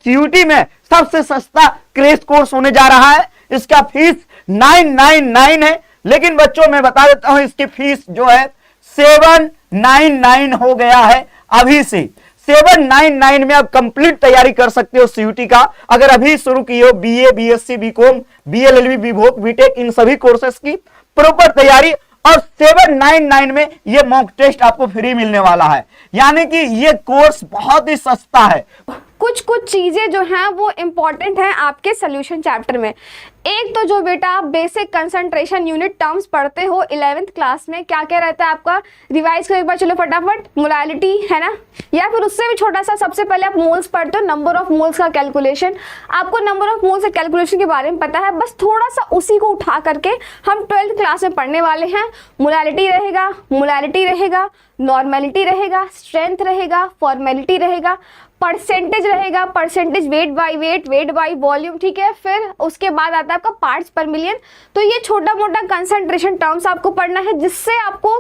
CUT में सबसे सस्ता क्रैश कोर्स होने जा रहा है। इसका फीस 999 है, लेकिन बच्चों मैं बता देता हूं इसकी फीस जो है 799 हो गया है अभी से। 799 में आप कंप्लीट तैयारी कर सकते हो सीयूटी का। अगर अभी शुरू की हो BA, BSc, BCom, BLLB, BVoc, BTech, इन सभी कोर्सेस की प्रॉपर तैयारी, और 799 में ये मॉक टेस्ट आपको फ्री मिलने वाला है। यानी कि ये कोर्स बहुत ही सस्ता है। कुछ चीजें जो हैं वो इंपॉर्टेंट हैं आपके सोल्यूशन चैप्टर में। एक तो जो बेटा आप बेसिक कंसंट्रेशन यूनिट टर्म्स पढ़ते हो 11th क्लास में, क्या क्या रहता है आपका, रिवाइज करो एक बार चलो फटाफट। मोलालिटी है ना, या फिर उससे भी छोटा सा, सबसे पहले आप मोल्स पढ़ते हो, नंबर ऑफ मोल्स का कैलकुलेशन। आपको नंबर ऑफ मोल्स के कैलकुलेशन के बारे में पता है, बस थोड़ा सा उसी को उठा करके हम 12th क्लास में पढ़ने वाले हैं। मोलालिटी रहेगा, मोलालिटी रहेगा, नॉर्मेलिटी रहेगा, स्ट्रेंथ रहेगा, फॉर्मेलिटी रहेगा, परसेंटेज रहेगा, percentage weight by weight, weight by volume, ठीक है। फिर उसके बाद आता है आपका पार्ट्स पर मिलियन। तो ये छोटा मोटा कंसंट्रेशन टर्म्स आपको पढ़ना है, जिससे आपको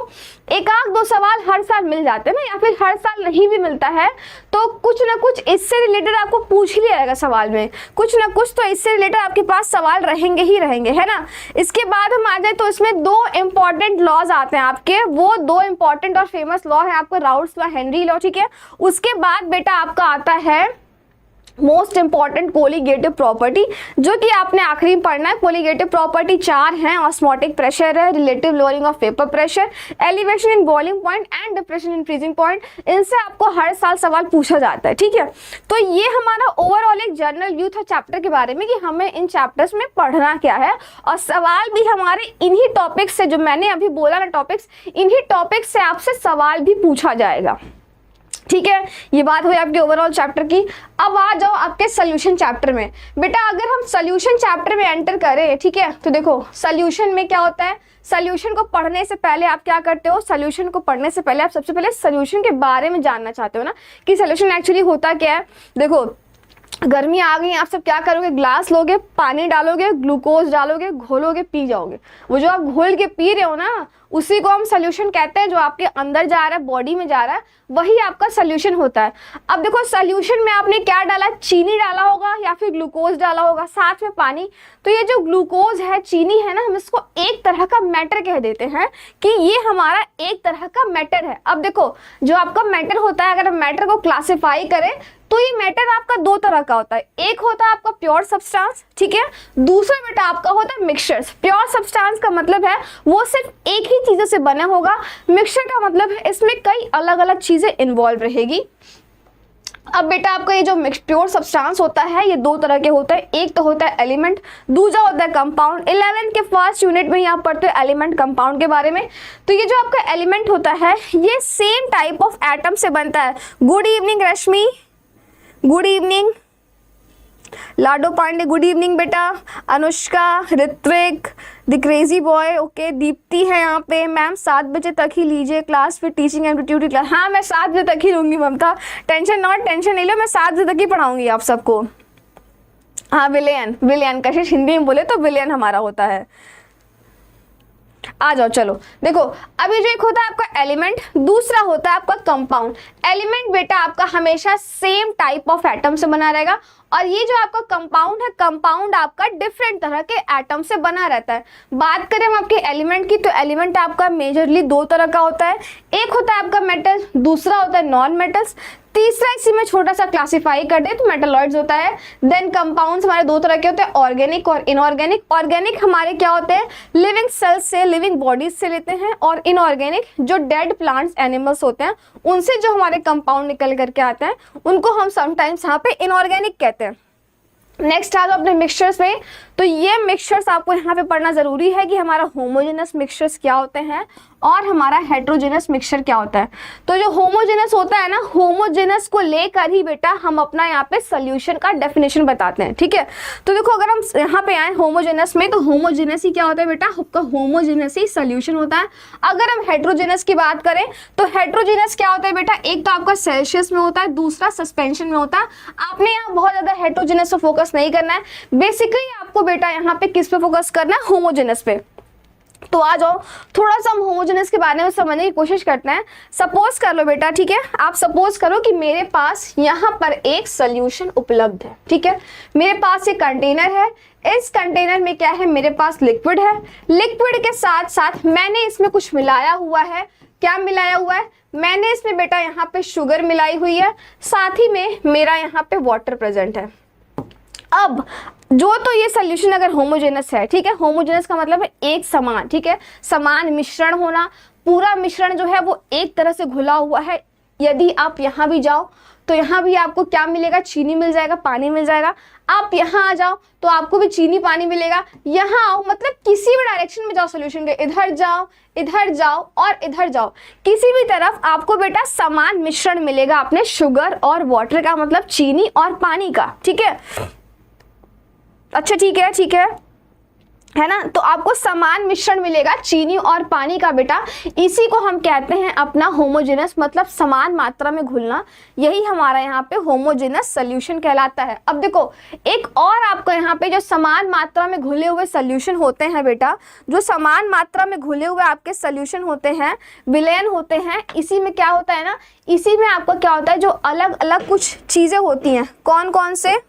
एक आध दो सवाल हर साल मिल जाते हैं ना, या फिर हर साल नहीं भी मिलता है तो कुछ ना कुछ इससे रिलेटेड आपको पूछ ही लिया जाएगा सवाल में, कुछ ना कुछ तो इससे रिलेटेड आपके पास सवाल रहेंगे ही रहेंगे, है ना। इसके बाद हम आ जाए तो इसमें दो इंपॉर्टेंट लॉज आते हैं आपके, वो दो इंपॉर्टेंट और फेमस लॉ है आपका, राउल्ट्स लॉ, हेनरी लॉ, ठीक है। उसके बाद बेटा आपका आता है मोस्ट इंपॉर्टेंट कोलिगेटिव प्रॉपर्टी, जो कि आपने आखिरी में पढ़ना है। कोलिगेटिव प्रॉपर्टी 4 हैं, ऑस्मोटिक प्रेशर है, relative lowering of vapour pressure, elevation in boiling point and depression in freezing point. इनसे आपको हर साल सवाल पूछा जाता है, ठीक है। तो ये हमारा ओवरऑल एक जनरल व्यू था चैप्टर के बारे में कि हमें इन चैप्टर्स में पढ़ना क्या है, और सवाल भी हमारे इन्हीं टॉपिक्स से, जो मैंने अभी बोला ना टॉपिक्स, इन्हीं टॉपिक्स से आपसे सवाल भी पूछा जाएगा, ठीक है। ये बात हुई आपके ओवरऑल चैप्टर की। अब आ जाओ आपके सोल्यूशन चैप्टर में। बेटा अगर हम सोल्यूशन चैप्टर में एंटर करें, ठीक है, तो देखो सोल्यूशन में क्या होता है। सोल्यूशन को पढ़ने से पहले आप क्या करते हो, सोल्यूशन को पढ़ने से पहले आप सबसे पहले सोल्यूशन के बारे में जानना चाहते हो ना, कि सोल्यूशन एक्चुअली होता क्या है। देखो गर्मी आ गई, आप सब क्या करोगे, ग्लास लोगे, पानी डालोगे, ग्लूकोज डालोगे, घोलोगे, पी जाओगे। वो जो आप घोल के पी रहे हो ना, उसी को हम सोल्यूशन कहते हैं। जो आपके अंदर जा रहा है, बॉडी में जा रहा है, वही आपका सोल्यूशन होता है। अब देखो सोल्यूशन में आपने क्या डाला, चीनी डाला होगा या फिर ग्लूकोज डाला होगा, साथ में पानी। तो ये जो ग्लूकोज है, चीनी है ना, हम इसको एक तरह का मैटर कह देते हैं कि ये हमारा एक तरह का मैटर है। अब देखो जो आपका मैटर होता है, अगर हम मैटर को क्लासिफाई करें तो ये मैटर आपका दो तरह का होता है। एक होता है आपका प्योर सब्सटेंस, ठीक है, दूसरा बेटा आपका होता है मिक्सचर्स। प्योर सब्सटेंस का मतलब है वो सिर्फ एक ही चीजों से बना होगा, मिक्सचर का मतलब है इसमें कई अलग अलग चीजें इन्वॉल्व रहेगी। अब बेटा आपका ये जो प्योर सब्सटेंस होता है, ये दो तरह के होता है। एक तो होता है एलिमेंट, दूसरा होता है कंपाउंड। 11th के फर्स्ट यूनिट में यहाँ पढ़ते हो एलिमेंट कंपाउंड के बारे में। तो ये जो आपका एलिमेंट होता है, ये सेम टाइप ऑफ एटम से बनता है। Good evening Rashmi, good evening Lado Pandey, good evening बेटा। Anushka, Ritvik, the crazy boy, okay. Deepti है यहाँ पे। मैम 7 बजे तक ही लीजिए क्लास, फिर टीचिंग एप्टीट्यूड क्लास। हाँ मैं 7 बजे तक ही लूंगी ममता, टेंशन नहीं लो, मैं 7 बजे तक ही पढ़ाऊंगी आप सबको। हाँ विलियन कशिश हिंदी में बोले तो विलियन हमारा होता है। आ जाओ चलो देखो, अभी जो एक होता है आपका एलिमेंट, दूसरा होता है आपका कंपाउंड। एलिमेंट बेटा आपका हमेशा सेम टाइप ऑफ एटम से बना रहेगा, और ये जो आपका कंपाउंड है, कंपाउंड आपका डिफरेंट तरह के एटम से बना रहता है। बात करें हम आपके एलिमेंट की, तो एलिमेंट आपका मेजरली दो तरह का होता है। एक होता है आपका मेटल, दूसरा होता है नॉन मेटल्स, तीसरा इसी में छोटा सा क्लासिफाई कर दे तो मेटलॉइड्स होता है। देन कंपाउंड्स हमारे दो तरह के होते हैं, ऑर्गेनिक और इनऑर्गेनिक। ऑर्गेनिक हमारे क्या होते हैं, लिविंग सेल्स से, लिविंग बॉडीज से लेते हैं, और इनऑर्गेनिक जो डेड प्लांट्स एनिमल्स होते हैं उनसे जो हमारे कंपाउंड निकल करके आते हैं उनको हम समटाइम्स यहाँ पे इनऑर्गेनिक कहते हैं। नेक्स्ट आ जाओ अपने मिक्सचर्स में। तो ये मिक्सचर्स आपको यहाँ पे पढ़ना जरूरी है कि हमारा होमोजेनस मिक्सचर्स क्या होते हैं और हमारा हेट्रोजेनस मिक्सचर क्या होता है। तो जो होमोजेनस होता है ना, होमोजेनस को लेकर ही बेटा हम अपना यहाँ पे सोल्यूशन का डेफिनेशन बताते हैं, ठीक है। तो देखो अगर हम यहाँ पे आए होमोजेनस में, तो होमोजेनस ही क्या होता है बेटा, आपका होमोजेनस ही सोल्यूशन होता है। अगर हम हेट्रोजेनस की बात करें तो हेट्रोजेनस क्या होता है बेटा, एक तो आपका सेल्सियस में होता है, दूसरा सस्पेंशन में होता है। आपने यहाँ बहुत ज्यादा हेट्रोजेनस पे फोकस नहीं करना है, बेसिकली आपको बेटा यहाँ पे किस पे फोकस करना है, होमोजेनस पे। तो आ जाओ थोड़ा सा हम होमोजेनस के बारे में समझने की कोशिश करते हैं। सपोज कर लो बेटा, ठीक है, आप सपोज करो कि मेरे पास यहाँ पर एक सोल्यूशन उपलब्ध है, ठीक है, मेरे पास ये कंटेनर है, इस कंटेनर में क्या है, मेरे पास लिक्विड है, लिक्विड के साथ साथ मैंने इसमें कुछ मिलाया हुआ है। क्या मिलाया हुआ है? मैंने इसमें बेटा यहाँ पे शुगर मिलाई हुई है, साथ ही में मेरा यहाँ पे वाटर प्रेजेंट है। अब जो तो ये सोल्यूशन अगर होमोजेनस है, ठीक है, होमोजेनस का मतलब है एक समान, ठीक है, समान मिश्रण होना, पूरा मिश्रण जो है वो एक तरह से घुला हुआ है। यदि आप यहाँ भी जाओ तो यहाँ भी आपको क्या मिलेगा, चीनी मिल जाएगा, पानी मिल जाएगा। आप यहाँ आ जाओ तो आपको भी चीनी पानी मिलेगा। यहाँ आओ, मतलब किसी भी डायरेक्शन में जाओ सोल्यूशन के, इधर जाओ, इधर जाओ और इधर जाओ, किसी भी तरफ आपको बेटा समान मिश्रण मिलेगा अपने शुगर और वाटर का, मतलब चीनी और पानी का, ठीक है। अच्छा ठीक है ना, तो आपको समान मिश्रण मिलेगा चीनी और पानी का बेटा। इसी को हम कहते हैं अपना होमोजेनस, मतलब समान मात्रा में घुलना। यही हमारा यहाँ पे होमोजेनस सोल्यूशन कहलाता है। अब देखो एक और आपको यहाँ पे जो समान मात्रा में घुले हुए सोल्यूशन होते हैं बेटा, जो समान मात्रा में घुले हुए आपके सोल्यूशन होते हैं, विलयन होते हैं, इसी में क्या होता है ना, इसी में आपको क्या होता है, जो अलग अलग कुछ चीजें होती हैं, कौन कौन से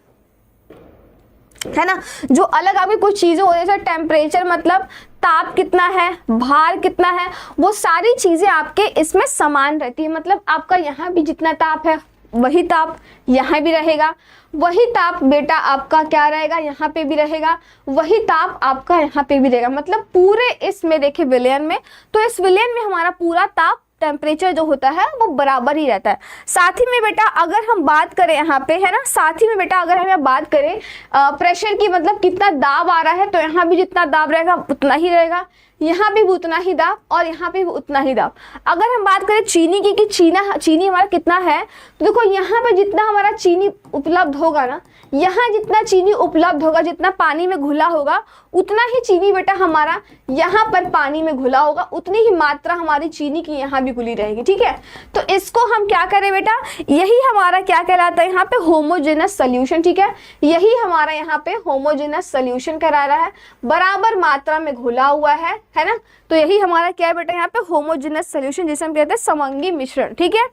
है ना, जो अलग आपकी कुछ चीजें होती है, जैसे टेम्परेचर, मतलब ताप कितना है, भार कितना है, वो सारी चीजें आपके इसमें समान रहती है। मतलब आपका यहाँ भी जितना ताप है वही ताप यहाँ भी रहेगा, वही ताप बेटा आपका क्या रहेगा, यहाँ पे भी रहेगा, वही ताप आपका यहाँ पे भी रहेगा। मतलब पूरे इसमें देखिए विलयन में, तो इस विलयन में हमारा पूरा ताप, टेम्परेचर जो होता है वो बराबर ही रहता है। साथ ही में बेटा अगर हम बात करें यहाँ पे, है ना, साथ ही में बेटा अगर हम बात करें प्रेशर की, मतलब कितना दाब आ रहा है, तो यहाँ भी जितना दाब रहेगा उतना ही रहेगा, यहाँ भी उतना ही दाब और यहाँ पे भी उतना ही दाब। अगर हम बात करें चीनी की कि चीनी हमारा कितना है, तो देखो यहाँ पे जितना हमारा चीनी उपलब्ध होगा ना, यहाँ जितना चीनी उपलब्ध होगा, जितना पानी में घुला होगा, उतना ही चीनी बेटा हमारा यहाँ पर पानी में घुला होगा, उतनी ही मात्रा हमारी चीनी की यहाँ भी घुली रहेगी, ठीक है। तो इसको हम क्या करें बेटा, यही हमारा क्या कहलाता है यहाँ पे, होमोजेनस सोल्यूशन, ठीक है। यही हमारा यहाँ पे होमोजेनस सोल्यूशन करा रहा है, बराबर मात्रा में घुला हुआ है ना। तो यही हमारा क्या है बेटा यहाँ पे, होमोजेनस सोल्यूशन, जिसे हम कहते हैं समंगी मिश्रण, ठीक है,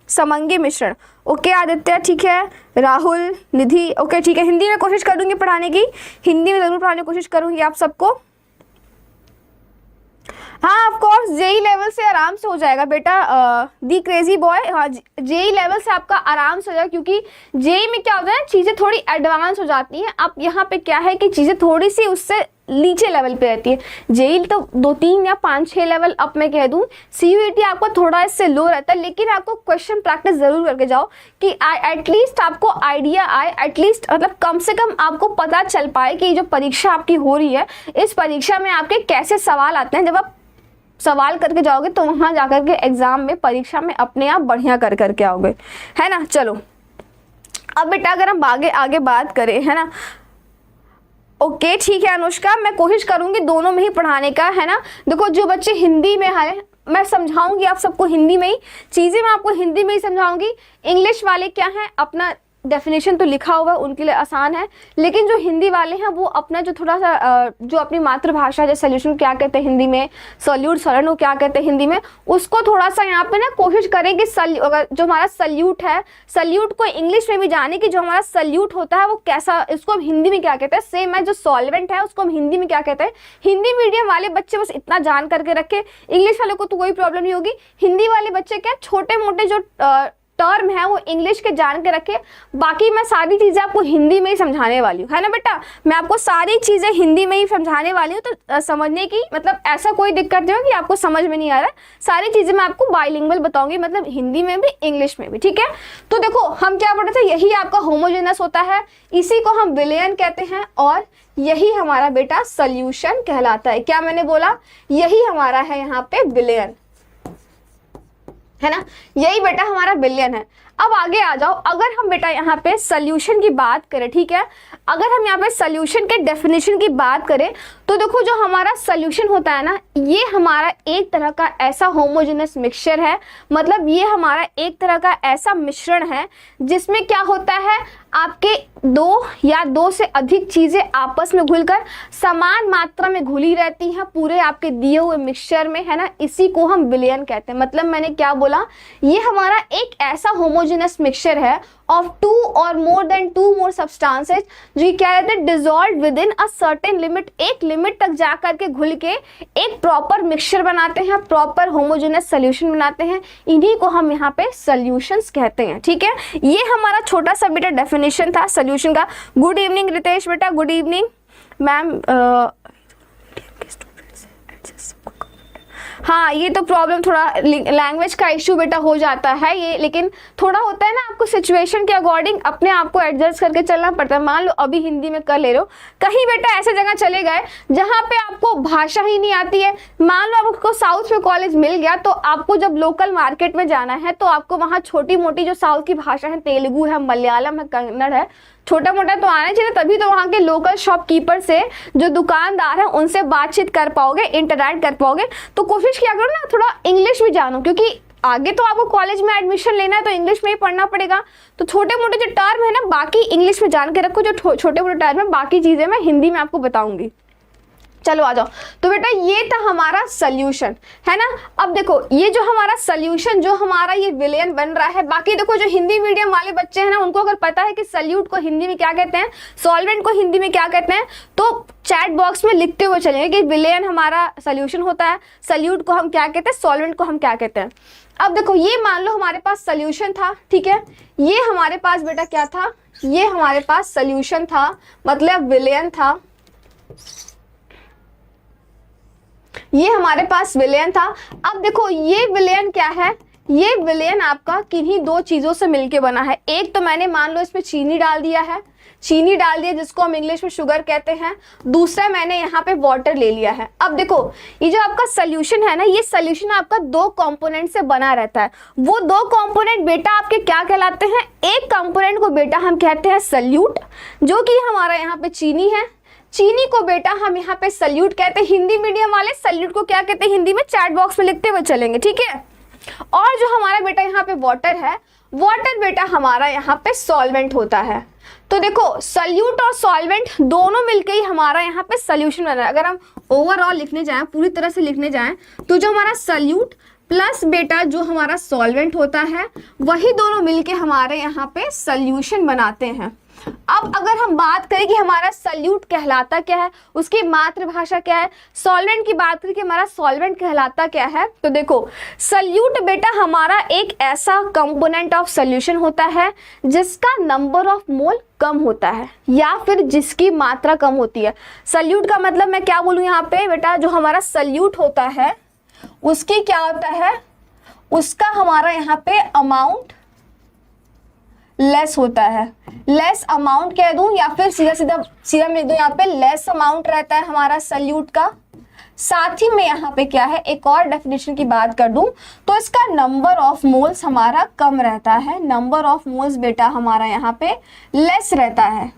समंगी मिश्रण। ओके आदित्य, ठीक है, राहुल, निधि, ओके ठीक है। हिंदी में कोशिश करूंगी पढ़ाने की, हिंदी में जरूर पढ़ाने की कोशिश करूंगी आप सबको। हाँ ऑफ कोर्स जेई लेवल से आराम से हो जाएगा बेटा, दी क्रेजी बॉय, हाँ जेई लेवल से आपका आराम से हो जाएगा, क्योंकि जेई में क्या होता है, चीज़ें थोड़ी एडवांस हो जाती हैं। अब यहाँ पे क्या है कि चीज़ें थोड़ी सी उससे नीचे लेवल पे रहती है। जेई तो 2-3 या 5-6 लेवल अप मैं कह दूं, सीयूईटी आपको थोड़ा इससे लो रहता है, लेकिन आपको क्वेश्चन प्रैक्टिस जरूर करके जाओ कि एटलीस्ट आपको आइडिया आए, एटलीस्ट मतलब कम से कम आपको पता चल पाए कि जो परीक्षा आपकी हो रही है, इस परीक्षा में आपके कैसे सवाल आते हैं। जब आप सवाल करके जाओगे तो वहां जाकर के एग्जाम में, परीक्षा में अपने आप बढ़िया कर करके आओगे, है ना। चलो अब बेटा अगर हम आगे बात करें, है ना, ओके ठीक है अनुष्का, मैं कोशिश करूंगी दोनों में ही पढ़ाने का, है ना। देखो जो बच्चे हिंदी में है, मैं समझाऊंगी आप सबको हिंदी में ही चीजें, मैं आपको हिंदी में ही समझाऊंगी। इंग्लिश वाले क्या है, अपना डेफिनेशन तो लिखा हुआ है, उनके लिए आसान है, लेकिन जो हिंदी वाले हैं वो अपना जो थोड़ा सा जो अपनी मातृभाषा, जैसे सोल्यूशन क्या कहते हैं हिंदी में, सॉल्यूट सॉलन को क्या कहते हैं हिंदी में, उसको थोड़ा सा यहाँ पे ना कोशिश करें कि अगर जो हमारा सल्यूट है, सल्यूट को इंग्लिश में भी जाने कि जो हमारा सल्यूट होता है वो कैसा, इसको हम हिंदी में क्या कहते हैं। सेम है जो सॉल्वेंट है उसको हम हिंदी में क्या कहते हैं। हिंदी मीडियम वाले बच्चे बस इतना जान करके रखे, इंग्लिश वाले को तो कोई प्रॉब्लम नहीं होगी। हिंदी वाले बच्चे क्या छोटे मोटे जो टर्म है वो इंग्लिश के जान के रखे, बाकी मैं सारी चीजें आपको हिंदी में ही समझाने वाली हूँ, है ना बेटा। मैं आपको सारी चीजें हिंदी में ही समझाने वाली हूँ, तो समझने की मतलब ऐसा कोई दिक्कत नहीं हो कि आपको समझ में नहीं आ रहा है। सारी चीजें मैं आपको बाइलिंगुअल बताऊंगी, मतलब हिंदी में भी इंग्लिश में भी, ठीक है। तो देखो हम क्या पढ़ रहे थे, यही आपका होमोजेनस होता है, इसी को हम विलयन कहते हैं, और यही हमारा बेटा सोल्यूशन कहलाता है। क्या मैंने बोला, यही हमारा है यहाँ पे विलयन, है ना, यही बेटा हमारा विलयन है। अब आगे आ जाओ, अगर हम बेटा यहाँ पे सोल्यूशन की बात करें, ठीक है, अगर हम यहाँ पे सोल्यूशन के डेफिनेशन की बात करें तो देखो जो हमारा सोल्यूशन होता है ना, ये हमारा एक तरह का ऐसा होमोजेनस मिक्सचर है, मतलब ये हमारा एक तरह का ऐसा मिश्रण है जिसमें क्या होता है, आपके दो या दो से अधिक चीजें आपस में घुलकर समान मात्रा में घुली रहती हैं पूरे आपके दिए हुए मिक्सचर में, है ना, इसी को हम विलयन कहते हैं। मतलब मैंने क्या बोला, ये हमारा एक ऐसा होमोजेनस मिक्सचर है ऑफ टू और more than two more substances जो ये क्या रहते हैं, dissolve within a certain limit, एक लिमिट तक जा करके घुल के एक प्रॉपर मिक्सचर बनाते हैं, प्रॉपर होमोजेनस सोल्यूशन बनाते हैं, इन्हीं को हम यहाँ पे सॉल्यूशंस कहते हैं। ठीक है, ये हमारा छोटा सा बेटा डेफिनेशन था सॉल्यूशन का। गुड इवनिंग रितेश बेटा, गुड इवनिंग मैम। हाँ, ये तो प्रॉब्लम थोड़ा लैंग्वेज का इश्यू बेटा हो जाता है ये, लेकिन थोड़ा होता है ना, आपको सिचुएशन के अकॉर्डिंग अपने आप को एडजस्ट करके चलना पड़ता है। मान लो अभी हिंदी में कर ले रहे हो, कहीं बेटा ऐसे जगह चले गए जहाँ पे आपको भाषा ही नहीं आती है, मान लो आपको साउथ में कॉलेज मिल गया, तो आपको जब लोकल मार्केट में जाना है तो आपको वहाँ छोटी मोटी जो साउथ की भाषा है, तेलुगु है, मलयालम है, कन्नड़ है, छोटा मोटा तो आना चाहिए, तभी तो वहाँ के लोकल शॉपकीपर से जो दुकानदार है उनसे बातचीत कर पाओगे, इंटरैक्ट कर पाओगे। तो कोशिश किया करो ना थोड़ा इंग्लिश भी जानो, क्योंकि आगे तो आपको कॉलेज में एडमिशन लेना है तो इंग्लिश में ही पढ़ना पड़ेगा। तो छोटे मोटे जो टर्म है ना, बाकी इंग्लिश में जान के रखो, जो छोटे मोटे टर्म है, बाकी चीजें मैं हिंदी में आपको बताऊंगी। चलो आ जाओ, तो बेटा ये था हमारा सॉल्यूशन, है ना। अब देखो ये जो हमारा सॉल्यूशन, जो हमारा ये विलयन बन रहा है, बाकी देखो जो हिंदी मीडियम वाले बच्चे हैं ना, उनको अगर पता है कि सॉल्यूट को हिंदी में क्या कहते हैं, सॉल्वेंट को हिंदी में क्या कहते हैं, तो चैट बॉक्स में लिखते हुए चलेंगे कि विलयन हमारा सॉल्यूशन होता है, सॉल्यूट को हम क्या कहते हैं, सॉल्वेंट को हम क्या कहते हैं। अब देखो ये मान लो हमारे पास सॉल्यूशन था, ठीक है, ये हमारे पास बेटा क्या था, ये हमारे पास सॉल्यूशन था, मतलब विलयन था, ये हमारे पास विलयन था। अब देखो ये विलयन क्या है, ये विलयन आपका किन्हीं दो चीजों से मिलके बना है। एक तो मैंने मान लो इसमें चीनी डाल दिया है, चीनी डाल दिया जिसको हम इंग्लिश में शुगर कहते हैं, दूसरा मैंने यहाँ पे वाटर ले लिया है। अब देखो ये जो आपका सोल्यूशन है ना, ये सोल्यूशन आपका दो कंपोनेंट से बना रहता है। वो दो कंपोनेंट बेटा आपके क्या कहलाते हैं, एक कंपोनेंट को बेटा हम कहते हैं सॉल्यूट, जो कि हमारा यहाँ पे चीनी है, चीनी को बेटा हम यहाँ पे सॉल्यूट कहते हैं। हिंदी मीडियम वाले सॉल्यूट को क्या कहते हैं हिंदी में, चैट बॉक्स में लिखते हुए चलेंगे, ठीक है। और जो हमारा बेटा यहाँ पे वाटर है, वाटर बेटा हमारा यहाँ पे सॉल्वेंट होता है। तो देखो सॉल्यूट और सॉल्वेंट दोनों मिलके ही हमारा यहाँ पे सॉल्यूशन बन रहा है। अगर हम ओवरऑल लिखने जाएं, पूरी तरह से लिखने जाएं, तो जो हमारा सॉल्यूट प्लस बेटा जो हमारा सॉल्वेंट होता है, वही दोनों मिलके हमारे यहाँ पे सॉल्यूशन बनाते हैं। अब अगर हम बात करें कि हमारा सॉल्यूट कहलाता क्या है, उसकी मातृभाषा क्या है, सॉल्वेंट की बात करें कि हमारा सॉल्वेंट कहलाता क्या है, तो देखो सॉल्यूट बेटा हमारा एक ऐसा कंपोनेंट ऑफ सॉल्यूशन होता है जिसका नंबर ऑफ मोल कम होता है या फिर जिसकी मात्रा कम होती है। सॉल्यूट का मतलब मैं क्या बोलूँ यहाँ पे बेटा, जो हमारा सॉल्यूट होता है उसकी क्या होता है, उसका हमारा यहाँ पे अमाउंट लेस होता है। लेस अमाउंट कह दूं या फिर सीधा लिख दूं, यहाँ पे लेस अमाउंट रहता है हमारा सॉल्यूट का। साथ ही में यहाँ पे क्या है, एक और डेफिनेशन की बात कर दूं तो इसका नंबर ऑफ मोल्स हमारा कम रहता है, नंबर ऑफ मोल्स बेटा हमारा यहाँ पे लेस रहता है।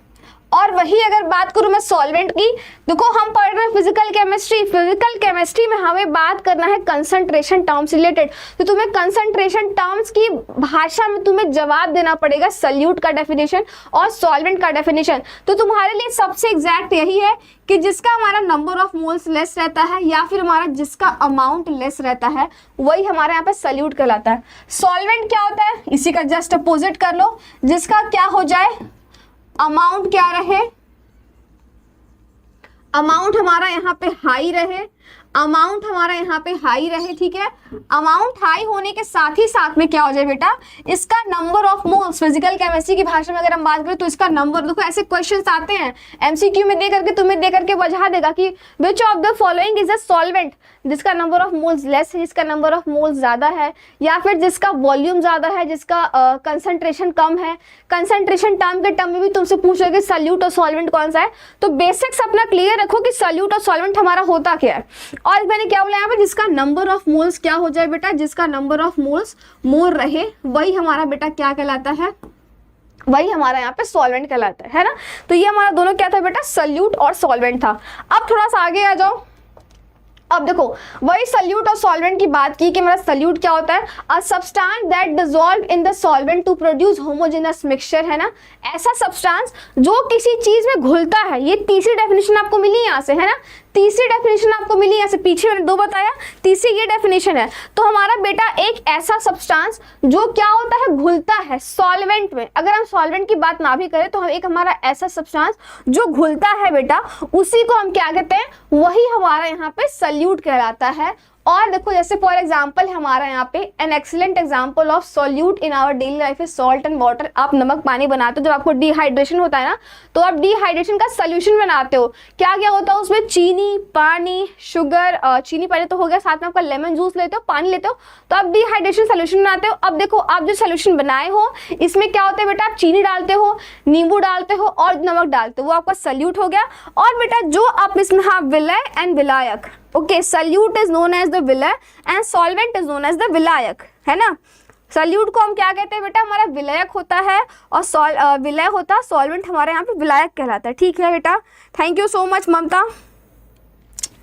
और वही अगर बात करूं मैं सॉल्वेंट की, देखो हम पढ़ रहे हैं फिजिकल केमिस्ट्री, फिजिकल केमिस्ट्री में हमें बात करना है कंसंट्रेशन टर्म्स रिलेटेड, तो तुम्हें कंसंट्रेशन टर्म्स की भाषा में तुम्हें जवाब देना पड़ेगा सॉल्यूट का डेफिनेशन और सॉल्वेंट का डेफिनेशन। तो तुम्हारे लिए सबसे एग्जैक्ट यही है कि जिसका हमारा नंबर ऑफ मोल्स लेस रहता है या फिर हमारा जिसका अमाउंट लेस रहता है, वही हमारे यहाँ पे सॉल्यूट कहलाता है। सॉल्वेंट क्या होता है, इसी का जस्ट अपोजिट कर लो, जिसका क्या हो जाए, अमाउंट क्या रहे, अमाउंट हमारा यहाँ पे हाई रहे, अमाउंट हमारा यहाँ पे हाई रहे, ठीक है। अमाउंट हाई होने के साथ ही साथ में क्या हो जाए बेटा, इसका number of moles, physical chemistry की भाषा में अगर हम बात करें तो इसका नंबर, देखो ऐसे क्वेश्चंस आते हैं एमसीक्यू में दे करके तुम्हें दे करके बजा देगा कि which of the following is a solvent, जिसका नंबर ऑफ मोल्स लेस है, जिसका नंबर ऑफ मोल्स ज्यादा है, या फिर जिसका वॉल्यूम ज्यादा है, जिसका कंसंट्रेशन कम है। कंसंट्रेशन टर्म के टर्म में भी तुमसे पूछोगे कि सॉल्यूट और सॉल्वेंट कौन सा है। तो बेसिक्स अपना क्लियर रखो कि सॉल्यूट और सॉल्वेंट हमारा होता क्या है। और मैंने क्या बोला यहाँ पे, जिसका नंबर ऑफ मोल्स क्या हो जाए बेटा, जिसका नंबर ऑफ मोल्स मोर रहे, वही हमारा बेटा क्या कहलाता है, वही हमारा यहाँ पे सॉल्वेंट कहलाता है ना। तो ये हमारा दोनों क्या था बेटा, सल्यूट और सॉल्वेंट था। अब थोड़ा सा आगे आ जाओ। अब देखो वही सल्यूट और सॉल्वेंट की बात की कि मेरा सल्यूट क्या होता है, a substance that dissolve in the solvent to produce homogeneous mixture, है ना। ऐसा सब्सटेंस जो किसी चीज में घुलता है, ये तीसरी डेफिनेशन आपको मिली यहाँ से, है ना। तीसरी डेफिनेशन आपको मिली यहाँ से, पीछे मैंने दो बताया, तीसरी ये डेफिनेशन है। तो हमारा बेटा एक ऐसा सब्सटेंस जो क्या होता है, घुलता है सॉल्वेंट में। अगर हम सॉल्वेंट की बात ना भी करें तो हम एक हमारा ऐसा सब्सटेंस जो घुलता है बेटा, उसी को हम क्या कहते हैं, वही हमारा यहाँ पे सल्यूट कहलाता है। और देखो जैसे फॉर एग्जांपल हमारा यहाँ पे an excellent example of solute in our daily life is salt and water. आप नमक पानी बनाते हो, जब आपको डिहाइड्रेशन होता है ना, तो आप डिहाइड्रेशन का सोल्यूशन बनाते हो। क्या क्या होता है उसमें, चीनी, पानी, शुगर, चीनी पानी तो हो गया, साथ में आपका लेमन जूस लेते हो, पानी लेते हो, तो आप डिहाइड्रेशन सोल्यूशन बनाते हो। अब देखो आप जो सोल्यूशन बनाए हो इसमें क्या होता है बेटा, आप चीनी डालते हो, नींबू डालते हो और नमक डालते हो, वो आपका सल्यूट हो गया। और बेटा जो आप इसमें, हाँ, विलय एंड विलायक, okay, solute is known as the विलय and solvent is known as the विलायक, है ना। सल्यूट को हम क्या कहते हैं बेटा, हमारा विलायक होता है, और विलय होता है, सॉल्वेंट हमारे यहाँ पे विलायक कहलाता है। ठीक है बेटा, थैंक यू सो मच ममता।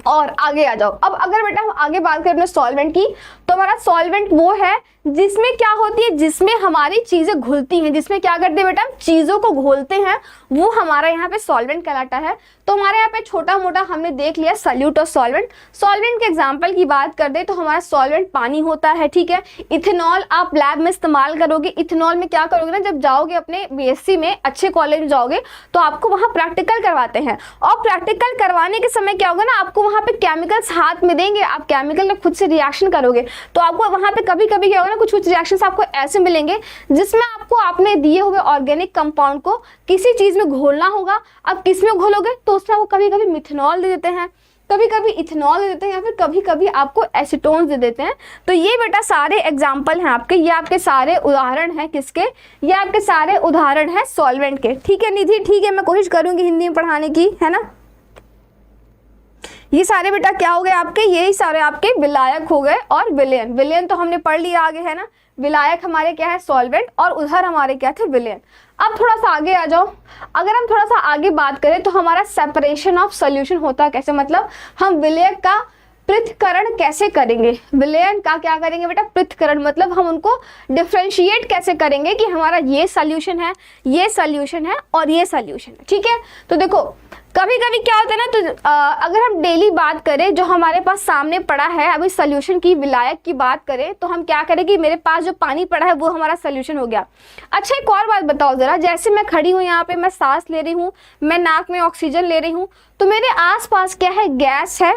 और आगे आ जाओ। अब अगर बेटा हम आगे बात करें अपने सॉल्वेंट की, तो हमारा सॉल्वेंट वो है जिसमें क्या होती है, जिसमें हमारी चीजें घुलती हैं, जिसमें क्या करते हैं बेटा, हम चीजों को घोलते हैं, वो हमारा यहाँ पे सॉल्वेंट कहलाता है। तो हमारे यहाँ पे छोटा मोटा हमने देख लिया सल्यूट और सॉल्वेंट। सॉल्वेंट के एग्जांपल की बात कर दे तो हमारा सॉल्वेंट पानी होता है, ठीक है। इथेनॉल आप लैब में इस्तेमाल करोगे, इथेनॉल में क्या करोगे ना, जब जाओगे अपने बीएससी में अच्छे कॉलेज में जाओगे तो आपको वहाँ प्रैक्टिकल करवाते हैं, और प्रैक्टिकल करवाने के समय क्या होगा ना, आपको वहाँ पे केमिकल्स हाथ में देंगे, आप केमिकल में खुद से रिएक्शन करोगे, तो आपको वहाँ पे कभी कभी क्या होगा ना, कुछ कुछ रिएक्शंस आपको ऐसे मिलेंगे जिसमें आपको आपने दिए हुए ऑर्गेनिक कंपाउंड को किसी चीज में घोलना होगा। अब किस में घोलोगे, तो उसमें आपको कभी कभी मिथेनॉल दे देते हैं, कभी कभी इथेनॉल दे देते हैं, या फिर कभी कभी आपको एसीटोन दे देते हैं। तो ये बेटा सारे एग्जाम्पल हैं आपके, ये आपके सारे उदाहरण हैं किसके, ये आपके सारे उदाहरण हैं सॉल्वेंट के। ठीक है निधि, ठीक है, मैं कोशिश करूंगी हिंदी में पढ़ाने की, है ना। ये सारे बेटा क्या हो गए आपके, यही सारे आपके विलायक हो गए। और विलयन, विलयन तो हमने पढ़ लिया आगे, है ना। विलायक हमारे क्या है, सॉल्वेंट, और उधर हमारे क्या थे, विलयन। अब थोड़ा सा आगे आ जाओ। अगर हम थोड़ा सा आगे बात करें तो हमारा सेपरेशन ऑफ सॉल्यूशन होता है कैसे, मतलब हम विलयक का पृथक्करण कैसे करेंगे, विलयन का क्या करेंगे बेटा, पृथक्करण, मतलब हम उनको डिफरेंशिएट कैसे करेंगे कि हमारा ये सॉल्यूशन है, ये सॉल्यूशन है और ये सॉल्यूशन है। ठीक है, तो देखो कभी कभी क्या होता है ना, तो अगर हम डेली बात करें, जो हमारे पास सामने पड़ा है अभी सॉल्यूशन की, विलायक की बात करें, तो हम क्या करें कि मेरे पास जो पानी पड़ा है वो हमारा सॉल्यूशन हो गया। अच्छा एक और बात बताओ जरा, जैसे मैं खड़ी हूँ यहाँ पे, मैं सांस ले रही हूँ, मैं नाक में ऑक्सीजन ले रही हूँ, तो मेरे आसपास क्या है, गैस है।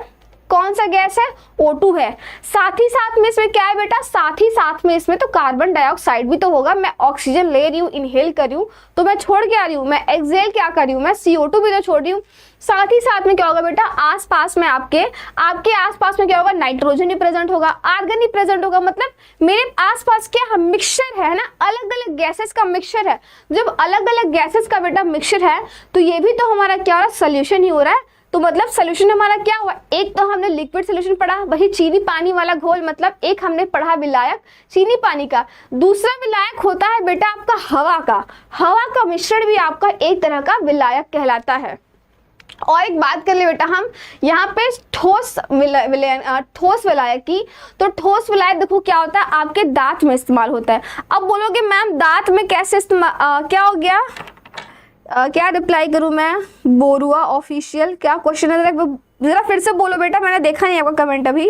कौन सा गैस है, O2 है। साथ ही साथ में इसमें क्या है बेटा, साथ ही साथ में इसमें तो कार्बन डाइऑक्साइड भी तो होगा। मैं ऑक्सीजन ले रही हूँ, इनहेल कर रही हूँ, तो मैं छोड़ के आ रही हूँ, मैं एक्सहेल क्या कर रही हूँ, मैं CO2 भी तो छोड़ रही हूँ। साथ ही साथ में क्या होगा बेटा, आसपास में आपके आसपास में क्या होगा, नाइट्रोजन भी प्रेजेंट होगा, आर्गन भी प्रेजेंट होगा। मतलब मेरे आसपास क्या मिक्सचर है ना, अलग अलग गैसेस का मिक्सचर है। जब अलग अलग गैसेस का बेटा मिक्सचर है तो ये भी तो हमारा क्या हो रहा है, सोल्यूशन ही हो रहा है। तो मतलब सोल्यूशन हमारा क्या हुआ, एक तो हमने लिक्विड सोल्यूशन पढ़ा, वही चीनी पानी वाला घोल, मतलब एक हमने पढ़ा विलायक चीनी पानी का। दूसरा विलायक होता है बेटा आपका हवा का, हवा का मिश्रण भी आपका एक तरह का विलायक कहलाता है। और एक बात कर ले बेटा हम यहाँ पे ठोस विलायक की, तो ठोस विलायक देखो क्या होता है, आपके दांत में इस्तेमाल होता है। अब बोलोगे मैम दांत में कैसे इस्तेमाल, क्या हो गया, क्या रिप्लाई करूं मैं, बोरुआ ऑफिशियल, क्या क्वेश्चन है, जरा फिर से बोलो बेटा, मैंने देखा नहीं आपका कमेंट अभी।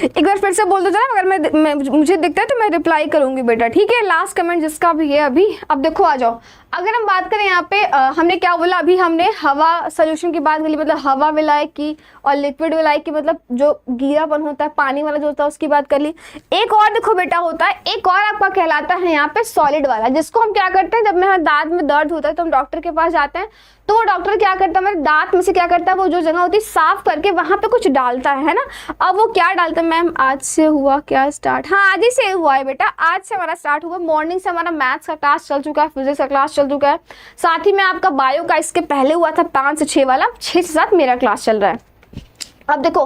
एक बार फिर से बोल दो जरा, अगर मैं मुझे दिखता है तो मैं रिप्लाई करूंगी बेटा। ठीक है, लास्ट कमेंट जिसका भी है अभी। अब देखो आ जाओ, अगर हम बात करें यहाँ पे हमने क्या बोला, अभी हमने हवा सोल्यूशन की बात करी, मतलब हवा विलायक की, और लिक्विड विलायक की, मतलब जो गीलापन होता है पानी वाला जो होता है उसकी बात कर ली। एक और देखो बेटा होता है, एक और आपका कहलाता है यहाँ पे सॉलिड वाला, जिसको हम क्या करते हैं, जब मेरे दांत में दर्द होता है तो हम डॉक्टर के पास जाते हैं, तो वो डॉक्टर क्या करता है, मेरे दांत में से क्या करता है, वो जो जगह होती है साफ करके वहां पे कुछ डालता है ना। अब वो क्या डालता है, मैम आज से हुआ क्या स्टार्ट, हाँ आज ही से हुआ है बेटा, आज से हमारा स्टार्ट हुआ, मॉर्निंग से हमारा मैथ्स का क्लास चल चुका है, फिजिक्स का क्लास चल चुका है, साथ ही में आपका बायो का इसके पहले हुआ था 5 से 6 वाला, 6 से 7 मेरा क्लास चल रहा है। अब देखो